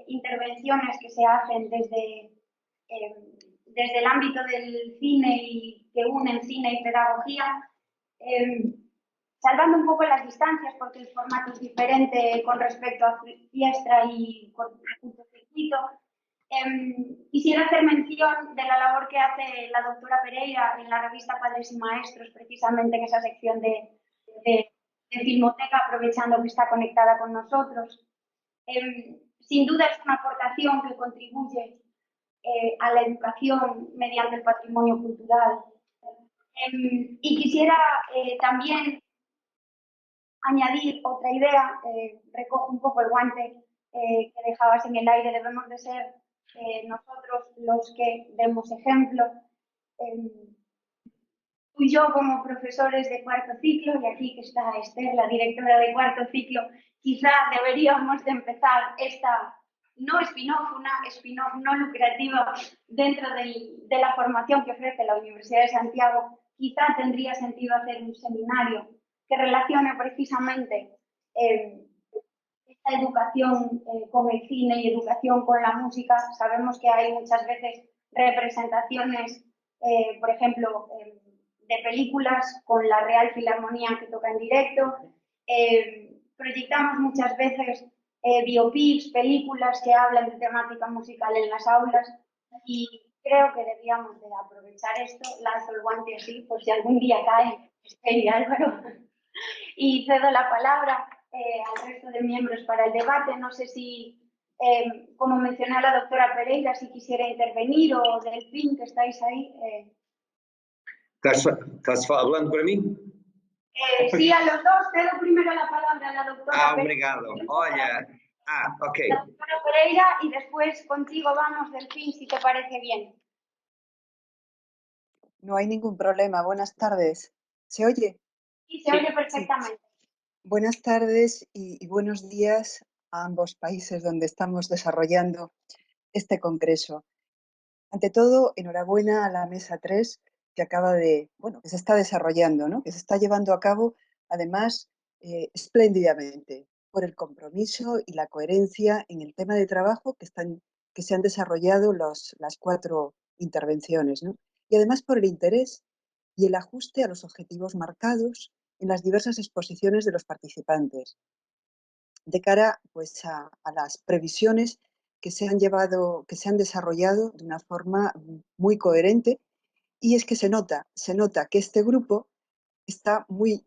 intervenciones que se hacen desde el ámbito del cine y que unen cine y pedagogía, salvando un poco las distancias, porque el formato es diferente con respecto a Fiestra y Cortocircuito, quisiera hacer mención de la labor que hace la doctora Pereira en la revista Padres y Maestros, precisamente en esa sección de Filmoteca, aprovechando que está conectada con nosotros. Sin duda es una aportación que contribuye a la educación mediante el patrimonio cultural. Y quisiera también añadir otra idea, recojo un poco el guante que dejabas en el aire. Debemos de ser nosotros los que demos ejemplo. Tú y yo como profesores de cuarto ciclo, y aquí que está Esther, la directora de cuarto ciclo, quizá deberíamos de empezar esta no spin-off, una spin-off no lucrativa dentro de la formación que ofrece la Universidad de Santiago. Quizá tendría sentido hacer un seminario que relacione precisamente esta educación con el cine y educación con la música. Sabemos que hay muchas veces representaciones, por ejemplo, de películas con la Real Filarmonía que toca en directo. Proyectamos muchas veces biopics, películas que hablan de temática musical en las aulas y creo que debíamos de aprovechar esto. Lanzo el guante así por si algún día cae Esther Álvaro. Y cedo la palabra al resto de miembros para el debate. No sé si, como mencionó la doctora Pereira, si quisiera intervenir o Delfín, que estáis ahí.
Estás hablando para mí?
Sí, a los dos. Cedo primero la palabra a la doctora Pereira.
Obrigado. Olha, ok.
La doctora Pereira y después contigo vamos, Delfín, si te parece bien.
No hay ningún problema. Buenas tardes. ¿Se oye?
Sí, se oye perfectamente.
Buenas tardes y buenos días a ambos países donde estamos desarrollando este congreso. Ante todo, enhorabuena a la Mesa 3 que acaba de, bueno, que se está desarrollando, ¿no? Que se está llevando a cabo, además, espléndidamente, por el compromiso y la coherencia en el tema de trabajo que se han desarrollado las 4 intervenciones, ¿no? Y además por el interés y el ajuste a los objetivos marcados en las diversas exposiciones de los participantes, de cara pues, a las previsiones que se han desarrollado de una forma muy coherente. Y es que se nota que este grupo está en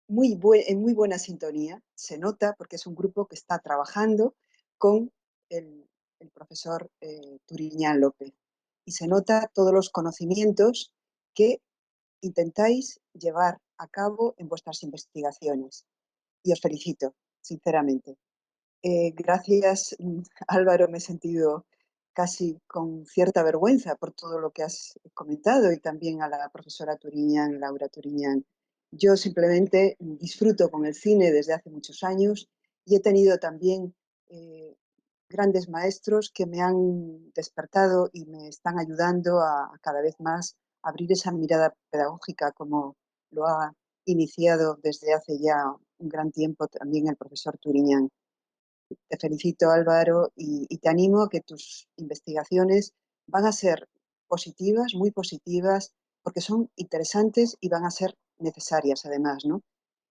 muy buena sintonía. Se nota porque es un grupo que está trabajando con el profesor Turiñán López. Y se nota todos los conocimientos que intentáis llevar a cabo en vuestras investigaciones. Y os felicito, sinceramente. Gracias, Álvaro, me he sentido casi con cierta vergüenza por todo lo que has comentado y también a la profesora Turiñán, Laura Turiñán. Yo simplemente disfruto con el cine desde hace muchos años y he tenido también grandes maestros que me han despertado y me están ayudando a cada vez más abrir esa mirada pedagógica como lo ha iniciado desde hace ya un gran tiempo también el profesor Turiñán. Te felicito, Álvaro, y te animo a que tus investigaciones van a ser positivas, muy positivas, porque son interesantes y van a ser necesarias además, ¿no?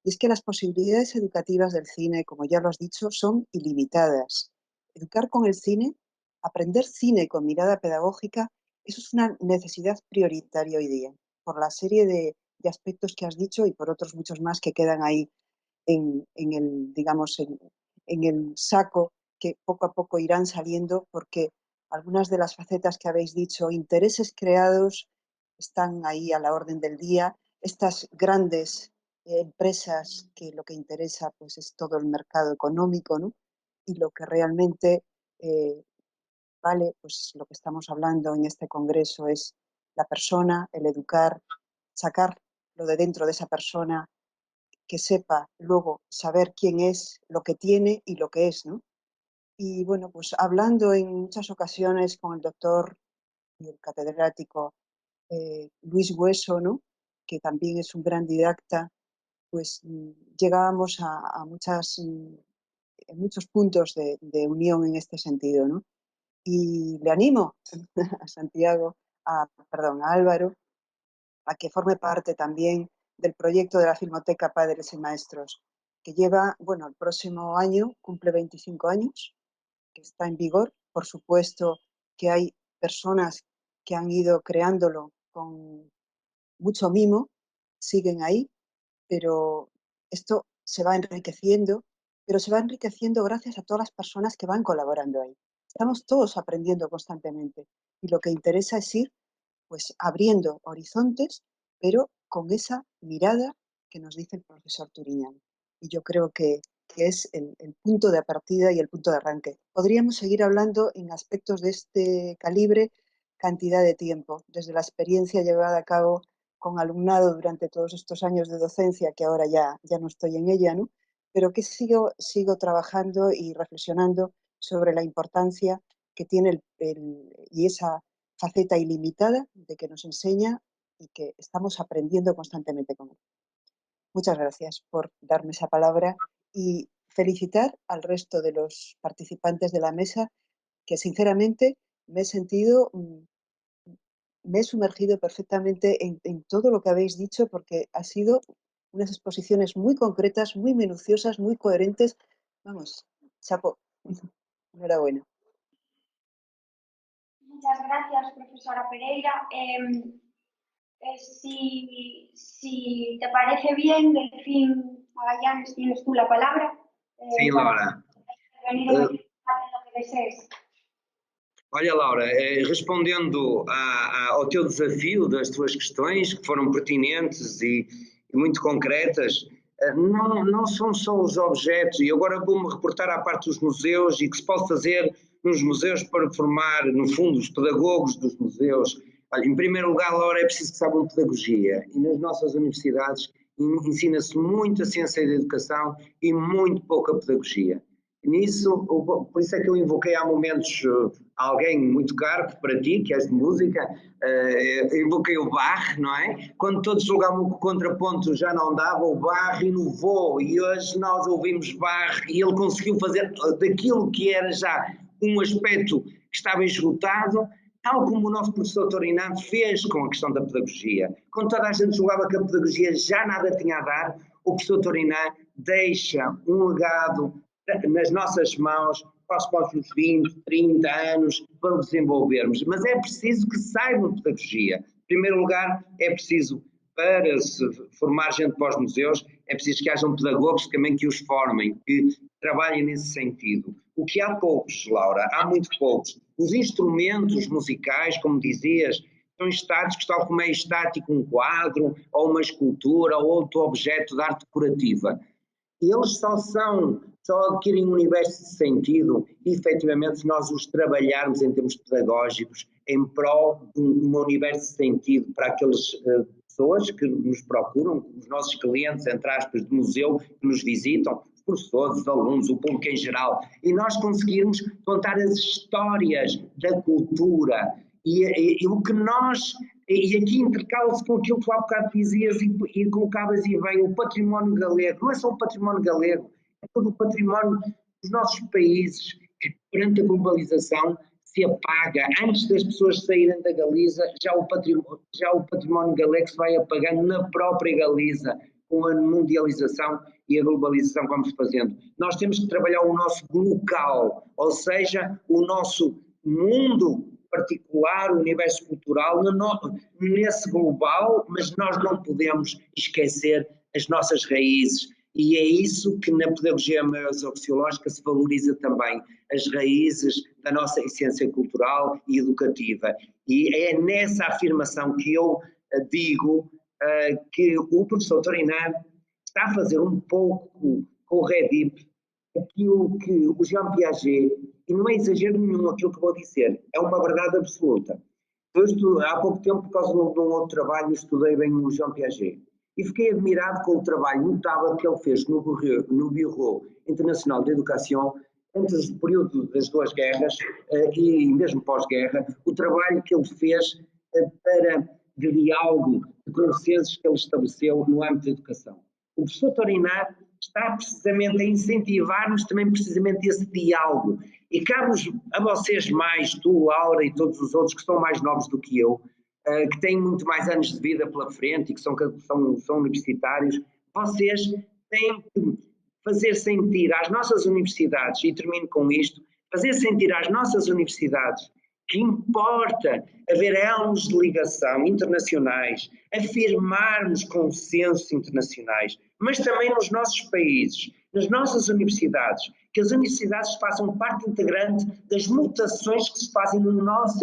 Y es que las posibilidades educativas del cine, como ya lo has dicho, son ilimitadas. Educar con el cine, aprender cine con mirada pedagógica, eso es una necesidad prioritaria hoy día, por la serie de aspectos que has dicho y por otros muchos más que quedan ahí en el, digamos, en el saco que poco a poco irán saliendo porque algunas de las facetas que habéis dicho, intereses creados, están ahí a la orden del día. Estas grandes empresas que lo que interesa pues es todo el mercado económico, ¿no? Y lo que realmente eh, vale, pues lo que estamos hablando en este congreso es la persona, el educar, sacar lo de dentro de esa persona, que sepa luego saber quién es, lo que tiene y lo que es, ¿no? Y bueno, pues hablando en muchas ocasiones con el doctor y el catedrático Luis Hueso, ¿no? Que también es un gran didacta, pues llegábamos a muchos puntos de unión en este sentido, ¿no? Y le animo a Santiago, a Álvaro, a que forme parte también del proyecto de la Filmoteca Padres y Maestros, que lleva, bueno, el próximo año cumple 25 años, que está en vigor. Por supuesto que hay personas que han ido creándolo con mucho mimo, siguen ahí, pero esto se va enriqueciendo, pero se va enriqueciendo gracias a todas las personas que van colaborando ahí. Estamos todos aprendiendo constantemente y lo que interesa es ir pues abriendo horizontes, pero con esa mirada que nos dice el profesor Turiñán. Y yo creo que es el punto de partida y el punto de arranque. Podríamos seguir hablando en aspectos de este calibre cantidad de tiempo, desde la experiencia llevada a cabo con alumnado durante todos estos años de docencia, que ahora ya no estoy en ella, ¿no? Pero que sigo trabajando y reflexionando sobre la importancia que tiene y esa faceta ilimitada de que nos enseña y que estamos aprendiendo constantemente con él. Muchas gracias por darme esa palabra y felicitar al resto de los participantes de la mesa, que sinceramente me he sentido me he sumergido perfectamente en todo lo que habéis dicho porque ha sido unas exposiciones muy concretas, muy minuciosas, muy coherentes. Vamos, chapo, enhorabuena.
Muchas gracias, profesora Pereira. Si te parece bien, Delfín Magallanes, tienes tú la palabra.
Sim, Laura.
Intervenir en lo que desees.
Olha, Laura, respondendo ao teu desafio das tuas questões, que foram pertinentes e muito concretas, não são só os objetos, e agora vou-me reportar à parte dos museus e que se pode fazer nos museus para formar, no fundo, os pedagogos dos museus. Olha, em primeiro lugar, Laura, é preciso que saibam pedagogia, e nas nossas universidades ensina-se muito a ciência da educação e muito pouca pedagogia. Nisso, por isso é que eu invoquei há momentos alguém muito caro para ti, que és de música, invoquei o Bach, não é? Quando todos julgavam que o contraponto já não dava, o Bach inovou e hoje nós ouvimos Bach e ele conseguiu fazer daquilo que era já um aspecto que estava esgotado, tal como o nosso professor Torinã fez com a questão da pedagogia. Quando toda a gente julgava que a pedagogia já nada tinha a dar, o professor Torinã deixa um legado nas nossas mãos para os próximos 20, 30 anos para desenvolvermos. Mas é preciso que saibam pedagogia. Em primeiro lugar, é preciso, para se formar gente para os museus, é preciso que hajam pedagogos também que os formem, que trabalhem nesse sentido. O que há poucos, Laura, há muito poucos. Os instrumentos musicais, como dizias, são estáticos, tal como é estático um quadro, ou uma escultura, ou outro objeto de arte decorativa. Eles só adquirem um universo de sentido e, efetivamente, se nós os trabalharmos em termos pedagógicos em prol de um universo de sentido para aquelas pessoas que nos procuram, os nossos clientes, entre aspas, de museu, que nos visitam, os professores, os alunos, o público em geral, e nós conseguirmos contar as histórias da cultura e o que nós... E aqui intercala-se com aquilo que tu há bocado dizias e colocavas e bem, o património galego. Não é só o património galego, é todo o património dos nossos países que, perante a globalização, se apaga. Antes das pessoas saírem da Galiza, já o património galego se vai apagando na própria Galiza, com a mundialização e a globalização que vamos fazendo. Nós temos que trabalhar o nosso local, ou seja, o nosso mundo particular, o universo cultural, nesse global, mas nós não podemos esquecer as nossas raízes. E é isso que na pedagogia museoxiológica se valoriza também, as raízes da nossa essência cultural e educativa. E é nessa afirmação que eu digo que o professor Torinã está a fazer um pouco com o REDIP aquilo que o Jean Piaget, e não é exagero nenhum aquilo que vou dizer, é uma verdade absoluta. Eu há pouco tempo, por causa de um outro trabalho, estudei bem o Jean Piaget e fiquei admirado com o trabalho notável que ele fez no Bureau Internacional de Educação entre o período das duas guerras e mesmo pós-guerra, o trabalho que ele fez de diálogo, de consensos que ele estabeleceu no âmbito da educação. O professor Torinã está precisamente a incentivar-nos também precisamente esse diálogo. E cabe a vocês mais, tu, Laura e todos os outros que são mais novos do que eu, que têm muito mais anos de vida pela frente e que são universitários, vocês têm que fazer sentir às nossas universidades, e termino com isto, fazer sentir às nossas universidades que importa haver elos de ligação internacionais, afirmarmos consensos internacionais, mas também nos nossos países, nas nossas universidades, que as universidades façam parte integrante das mutações que se fazem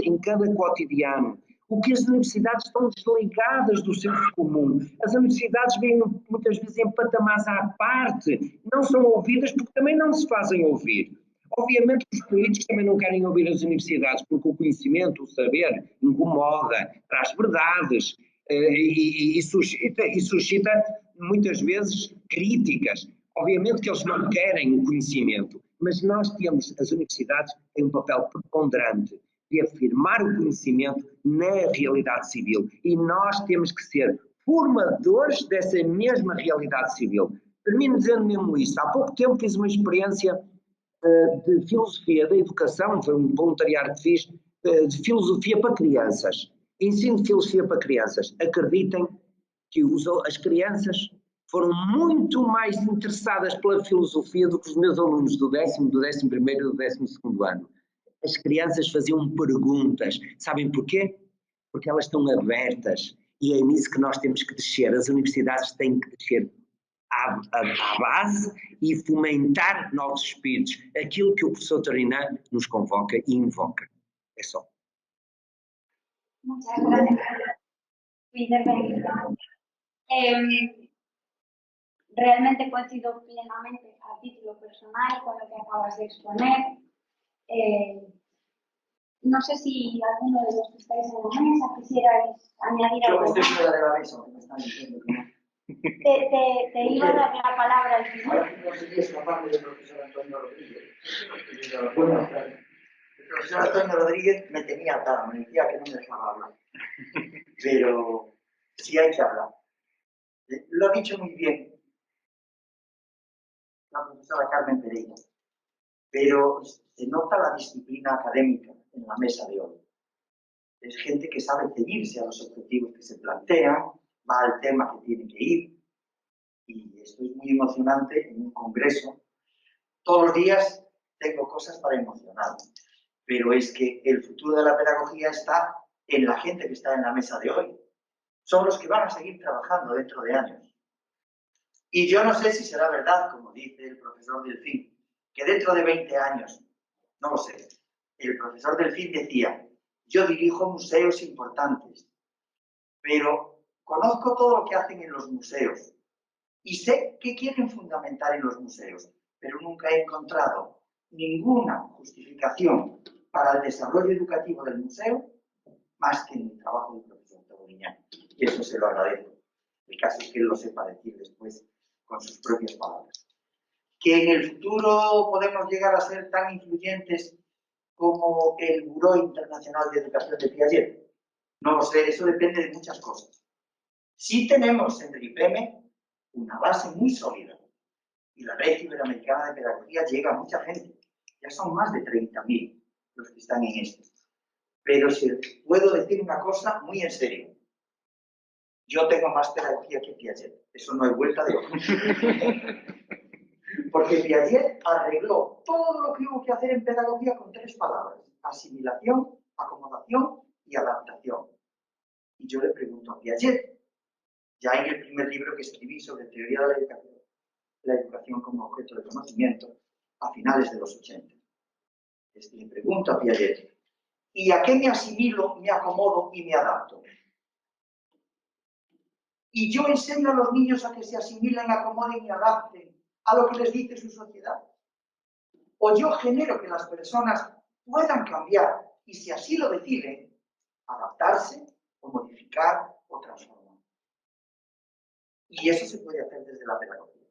em cada cotidiano. O que as universidades estão desligadas do senso comum. As universidades vêm muitas vezes em patamares à parte, não são ouvidas porque também não se fazem ouvir. Obviamente que os políticos também não querem ouvir as universidades porque o conhecimento, o saber, incomoda, traz verdades e suscita muitas vezes críticas. Obviamente que eles não querem o conhecimento, mas nós temos, as universidades têm um papel preponderante de afirmar o conhecimento na realidade civil e nós temos que ser formadores dessa mesma realidade civil. Termino dizendo mesmo isso. Há pouco tempo fiz uma experiência de filosofia da educação, foi um voluntariado que fiz, de filosofia para crianças. ensino de filosofia para crianças. Acreditem que as crianças foram muito mais interessadas pela filosofia do que os meus alunos do 10º, do 11º e do 12º ano. As crianças faziam perguntas. Sabem porquê? Porque elas estão abertas. E é nisso que nós temos que descer. As universidades têm que descer à base e fomentar novos espíritos. Aquilo que o professor Torinan nos convoca e invoca. É só.
Muchas gracias por tu intervención. Realmente coincido plenamente a título personal con lo que acabas de exponer. No sé si alguno de los que estáis en la mesa quisierais añadir algo más.
Yo estoy fuera de la mesa, me están diciendo que no.
Te iba a dar la palabra al final.
Ahora no sería escapar del profesor Antonio Rodríguez. Bueno, el profesor Antonio Rodríguez me tenía atado, me decía que no me dejaba hablar. Pero sí hay que hablar. Lo ha dicho muy bien la profesora Carmen Pereira, pero se nota la disciplina académica en la mesa de hoy. Es gente que sabe ceñirse a los objetivos que se plantean, va al tema que tiene que ir, y esto es muy emocionante en un congreso. Todos los días tengo cosas para emocionarme, pero es que el futuro de la pedagogía está en la gente que está en la mesa de hoy. Son los que van a seguir trabajando dentro de años. Y yo no sé si será verdad, como dice el profesor Delfín, que dentro de 20 años, no lo sé, el profesor Delfín decía, yo dirijo museos importantes, pero conozco todo lo que hacen en los museos y sé qué quieren fundamentar en los museos, pero nunca he encontrado ninguna justificación para el desarrollo educativo del museo más que en el trabajo del profesor Torinan. Y eso se lo agradezco. El caso es que él lo sepa decir después con sus propias palabras. Que en el futuro podemos llegar a ser tan influyentes como el Buró Internacional de Educación de Piaget. No lo sé, eso depende de muchas cosas. Sí tenemos en el IPM una base muy sólida y la Red Iberoamericana de Pedagogía llega a mucha gente. Ya son más de 30.000 los que están en esto. Pero si puedo decir una cosa muy en serio. Yo tengo más pedagogía que Piaget. Eso no hay vuelta de hoja. Porque Piaget arregló todo lo que hubo que hacer en pedagogía con 3 palabras. Asimilación, acomodación y adaptación. Y yo le pregunto a Piaget, ya en el primer libro que escribí sobre teoría de la educación como objeto de conocimiento, a finales de los 80. Le pregunto a Piaget, ¿y a qué me asimilo, me acomodo y me adapto? Y yo enseño a los niños a que se asimilen, acomoden y adapten a lo que les dice su sociedad. O yo genero que las personas puedan cambiar y, si así lo deciden, adaptarse o modificar o transformar. Y eso se puede hacer desde la pedagogía.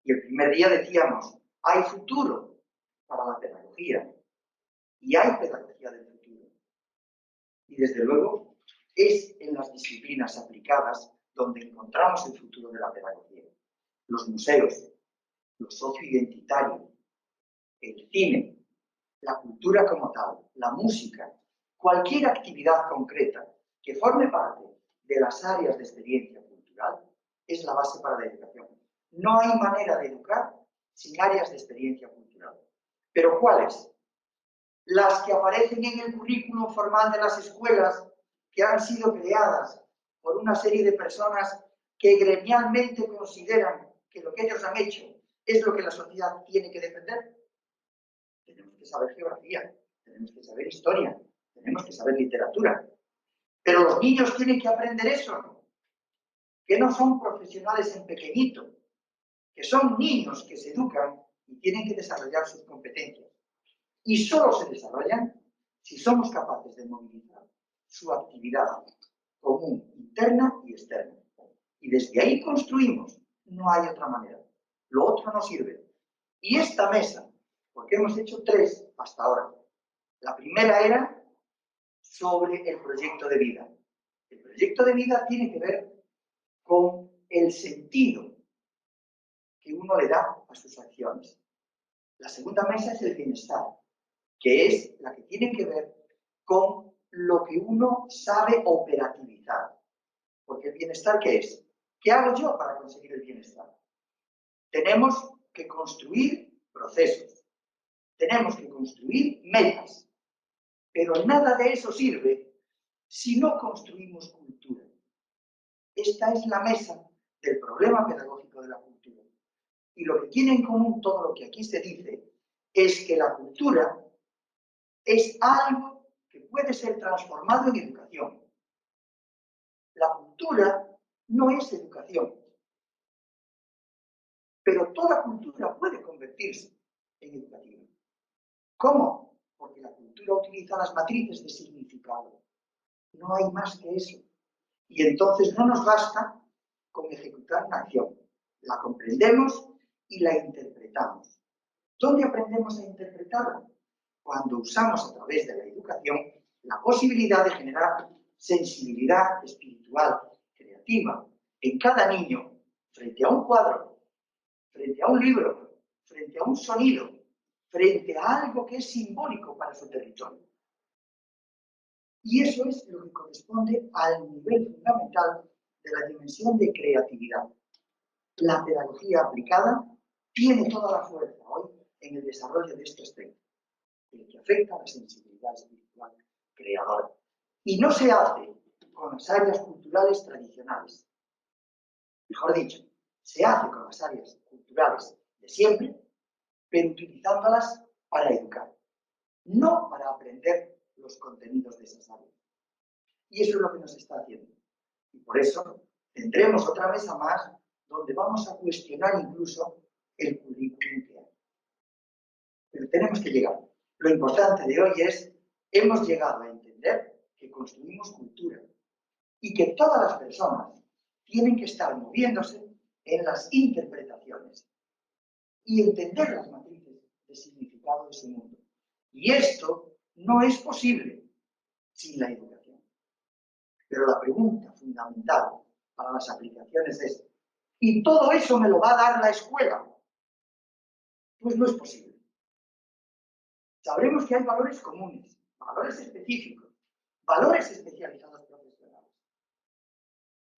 Y el primer día decíamos, hay futuro para la pedagogía y hay pedagogía del futuro. Y desde luego es en las disciplinas aplicadas donde encontramos el futuro de la pedagogía. Los museos, lo socioidentitario, el cine, la cultura como tal, la música, cualquier actividad concreta que forme parte de las áreas de experiencia cultural es la base para la educación. No hay manera de educar sin áreas de experiencia cultural. ¿Pero cuáles? Las que aparecen en el currículum formal de las escuelas, que han sido creadas por una serie de personas que gremialmente consideran que lo que ellos han hecho es lo que la sociedad tiene que defender. Tenemos que saber geografía, tenemos que saber historia, tenemos que saber literatura. Pero los niños tienen que aprender eso, ¿no? Que no son profesionales en pequeñito, que son niños que se educan y tienen que desarrollar sus competencias. Y solo se desarrollan si somos capaces de movilizar su actividad común, interna y externa. Y desde ahí construimos. No hay otra manera. Lo otro no sirve. Y esta mesa, porque hemos hecho 3 hasta ahora. La primera era sobre el proyecto de vida. El proyecto de vida tiene que ver con el sentido que uno le da a sus acciones. La segunda mesa es el bienestar, que es la que tiene que ver con lo que uno sabe operativizar. Porque el bienestar, ¿qué es? ¿Qué hago yo para conseguir el bienestar? Tenemos que construir procesos. Tenemos que construir metas. Pero nada de eso sirve si no construimos cultura. Esta es la mesa del problema pedagógico de la cultura. Y lo que tiene en común todo lo que aquí se dice es que la cultura es algo que puede ser transformado en educación. La cultura no es educación, pero toda cultura puede convertirse en educativa. ¿Cómo? Porque la cultura utiliza las matrices de significado. No hay más que eso. Y entonces no nos basta con ejecutar una acción. La comprendemos y la interpretamos. ¿Dónde aprendemos a interpretarla? Cuando usamos a través de la educación la posibilidad de generar sensibilidad espiritual, creativa, en cada niño, frente a un cuadro, frente a un libro, frente a un sonido, frente a algo que es simbólico para su territorio. Y eso es lo que corresponde al nivel fundamental de la dimensión de creatividad. La pedagogía aplicada tiene toda la fuerza hoy en el desarrollo de este aspecto, el que afecta a la sensibilidad espiritual creadora. Y no se hace con las áreas culturales tradicionales. Mejor dicho, se hace con las áreas culturales de siempre, pero utilizándolas para educar, no para aprender los contenidos de esas áreas. Y eso es lo que nos está haciendo. Y por eso tendremos otra mesa más donde vamos a cuestionar incluso el currículum que hay. Pero tenemos que llegar. Lo importante de hoy es, hemos llegado a entender que construimos cultura y que todas las personas tienen que estar moviéndose en las interpretaciones y entender las matrices de significado de su mundo. Y esto no es posible sin la educación. Pero la pregunta fundamental para las aplicaciones es, ¿y todo eso me lo va a dar la escuela? Pues no es posible. Sabremos que hay valores comunes, valores específicos, valores especializados profesionales.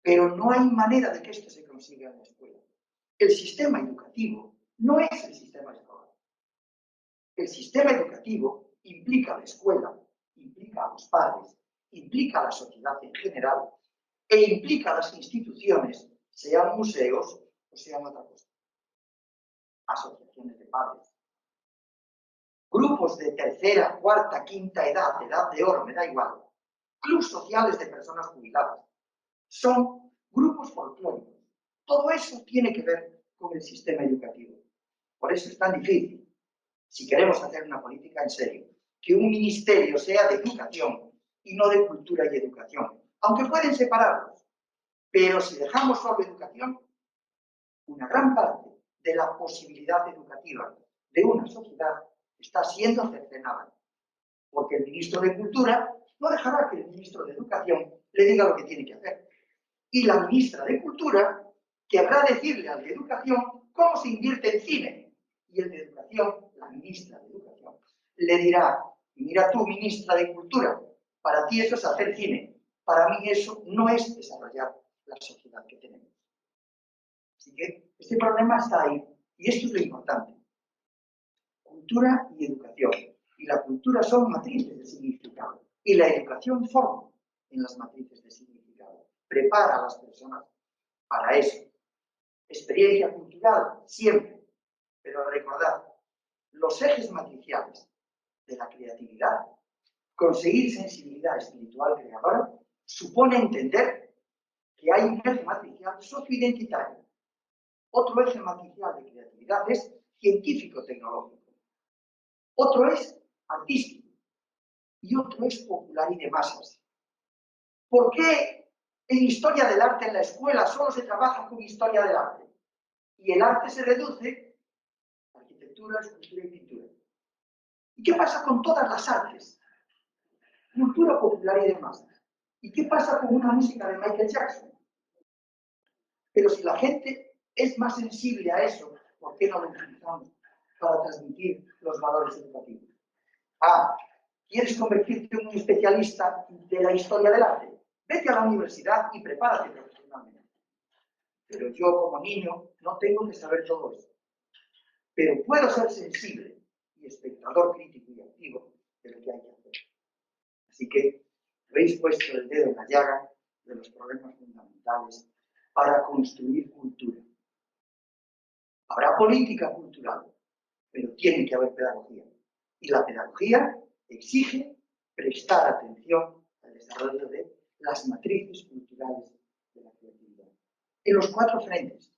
Pero no hay manera de que esto se consiga en la escuela. El sistema educativo no es el sistema escolar. El sistema educativo implica a la escuela, implica a los padres, implica a la sociedad en general e implica a las instituciones, sean museos o sean otra cosa. Asociaciones de padres. Grupos de tercera, cuarta, quinta edad, edad de oro, me da igual. Clubes sociales de personas jubiladas. Son grupos folclóricos. Todo eso tiene que ver con el sistema educativo. Por eso es tan difícil, si queremos hacer una política en serio, que un ministerio sea de educación y no de cultura y educación. Aunque pueden separarlos. Pero si dejamos solo educación, una gran parte de la posibilidad educativa de una sociedad está siendo cercenada. Porque el ministro de Cultura no dejará que el ministro de Educación le diga lo que tiene que hacer. Y la ministra de Cultura querrá decirle al de Educación cómo se invierte en cine. Y el de Educación, la ministra de Educación, le dirá, mira tú, ministra de Cultura, para ti eso es hacer cine. Para mí eso no es desarrollar la sociedad que tenemos. Así que este problema está ahí. Y esto es lo importante. Cultura y educación. Y la cultura son matrices de significado. Y la educación forma en las matrices de significado. Prepara a las personas para eso. Experiencia cultural, siempre. Pero recordad, los ejes matriciales de la creatividad, conseguir sensibilidad espiritual creadora, supone entender que hay un eje matricial socioidentitario. Otro eje matricial de creatividad es científico-tecnológico. Otro es artístico. Y otro es popular y de masas. ¿Por qué en historia del arte en la escuela solo se trabaja con historia del arte? Y el arte se reduce a arquitectura, escultura y pintura. ¿Y qué pasa con todas las artes? Cultura popular y de masas. ¿Y qué pasa con una música de Michael Jackson? Pero si la gente es más sensible a eso, ¿por qué no lo utilizamos para transmitir los valores educativos? Ah, ¿Quieres convertirte en un especialista de la historia del arte? Vete a la universidad y prepárate profesionalmente. Pero yo, como niño, no tengo que saber todo eso. Pero puedo ser sensible y espectador crítico y activo de lo que hay que hacer. Así que habéis puesto el dedo en la llaga de los problemas fundamentales para construir cultura. Habrá política cultural, pero tiene que haber pedagogía. Y la pedagogía exige prestar atención al desarrollo de las matrices culturales de la creatividad, en los 4 frentes.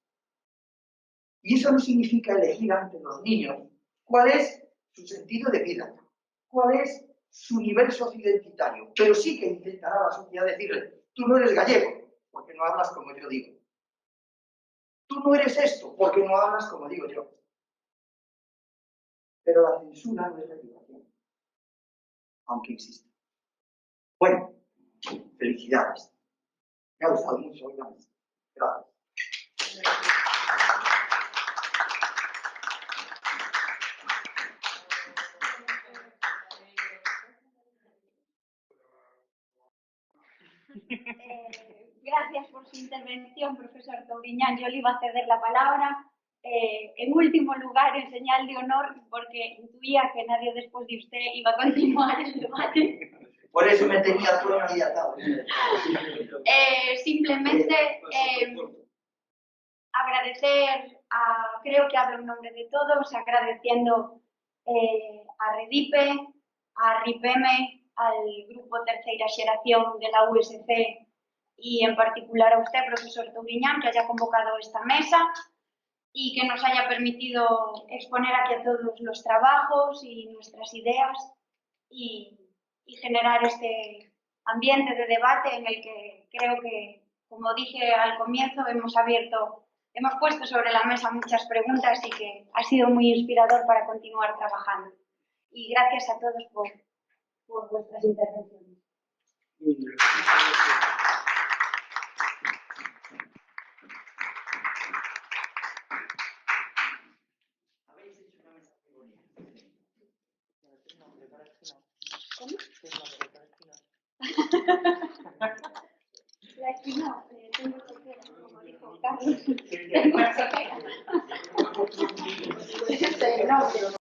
Y eso no significa elegir ante los niños cuál es su sentido de vida, cuál es su nivel socioidentitario, pero sí que intentará la sociedad decirle: tú no eres gallego, porque no hablas como yo digo. Tú no eres esto, porque no hablas como digo yo. Pero la censura no es la educación, aunque exista. Bueno, felicidades. Me ha gustado mucho hoy la mesa. Gracias.
Gracias por su intervención, profesor Touriñán. Yo le iba a ceder la palabra. En último lugar, en señal de honor, porque intuía que nadie después de usted iba a continuar el debate.
Por eso me tenía todo ahí atado.
Simplemente agradecer, creo que hablo en nombre de todos, agradeciendo a Redipe, a RIPEME, al Grupo Terceira Xeración de la USC y en particular a usted, profesor Touriñán, que haya convocado esta mesa y que nos haya permitido exponer aquí a todos los trabajos y nuestras ideas y generar este ambiente de debate en el que creo que, como dije al comienzo, hemos puesto sobre la mesa muchas preguntas y que ha sido muy inspirador para continuar trabajando. Y gracias a todos por vuestras intervenciones. La esquina, tengo chequera, como dijo Carlos. Tengo chequera.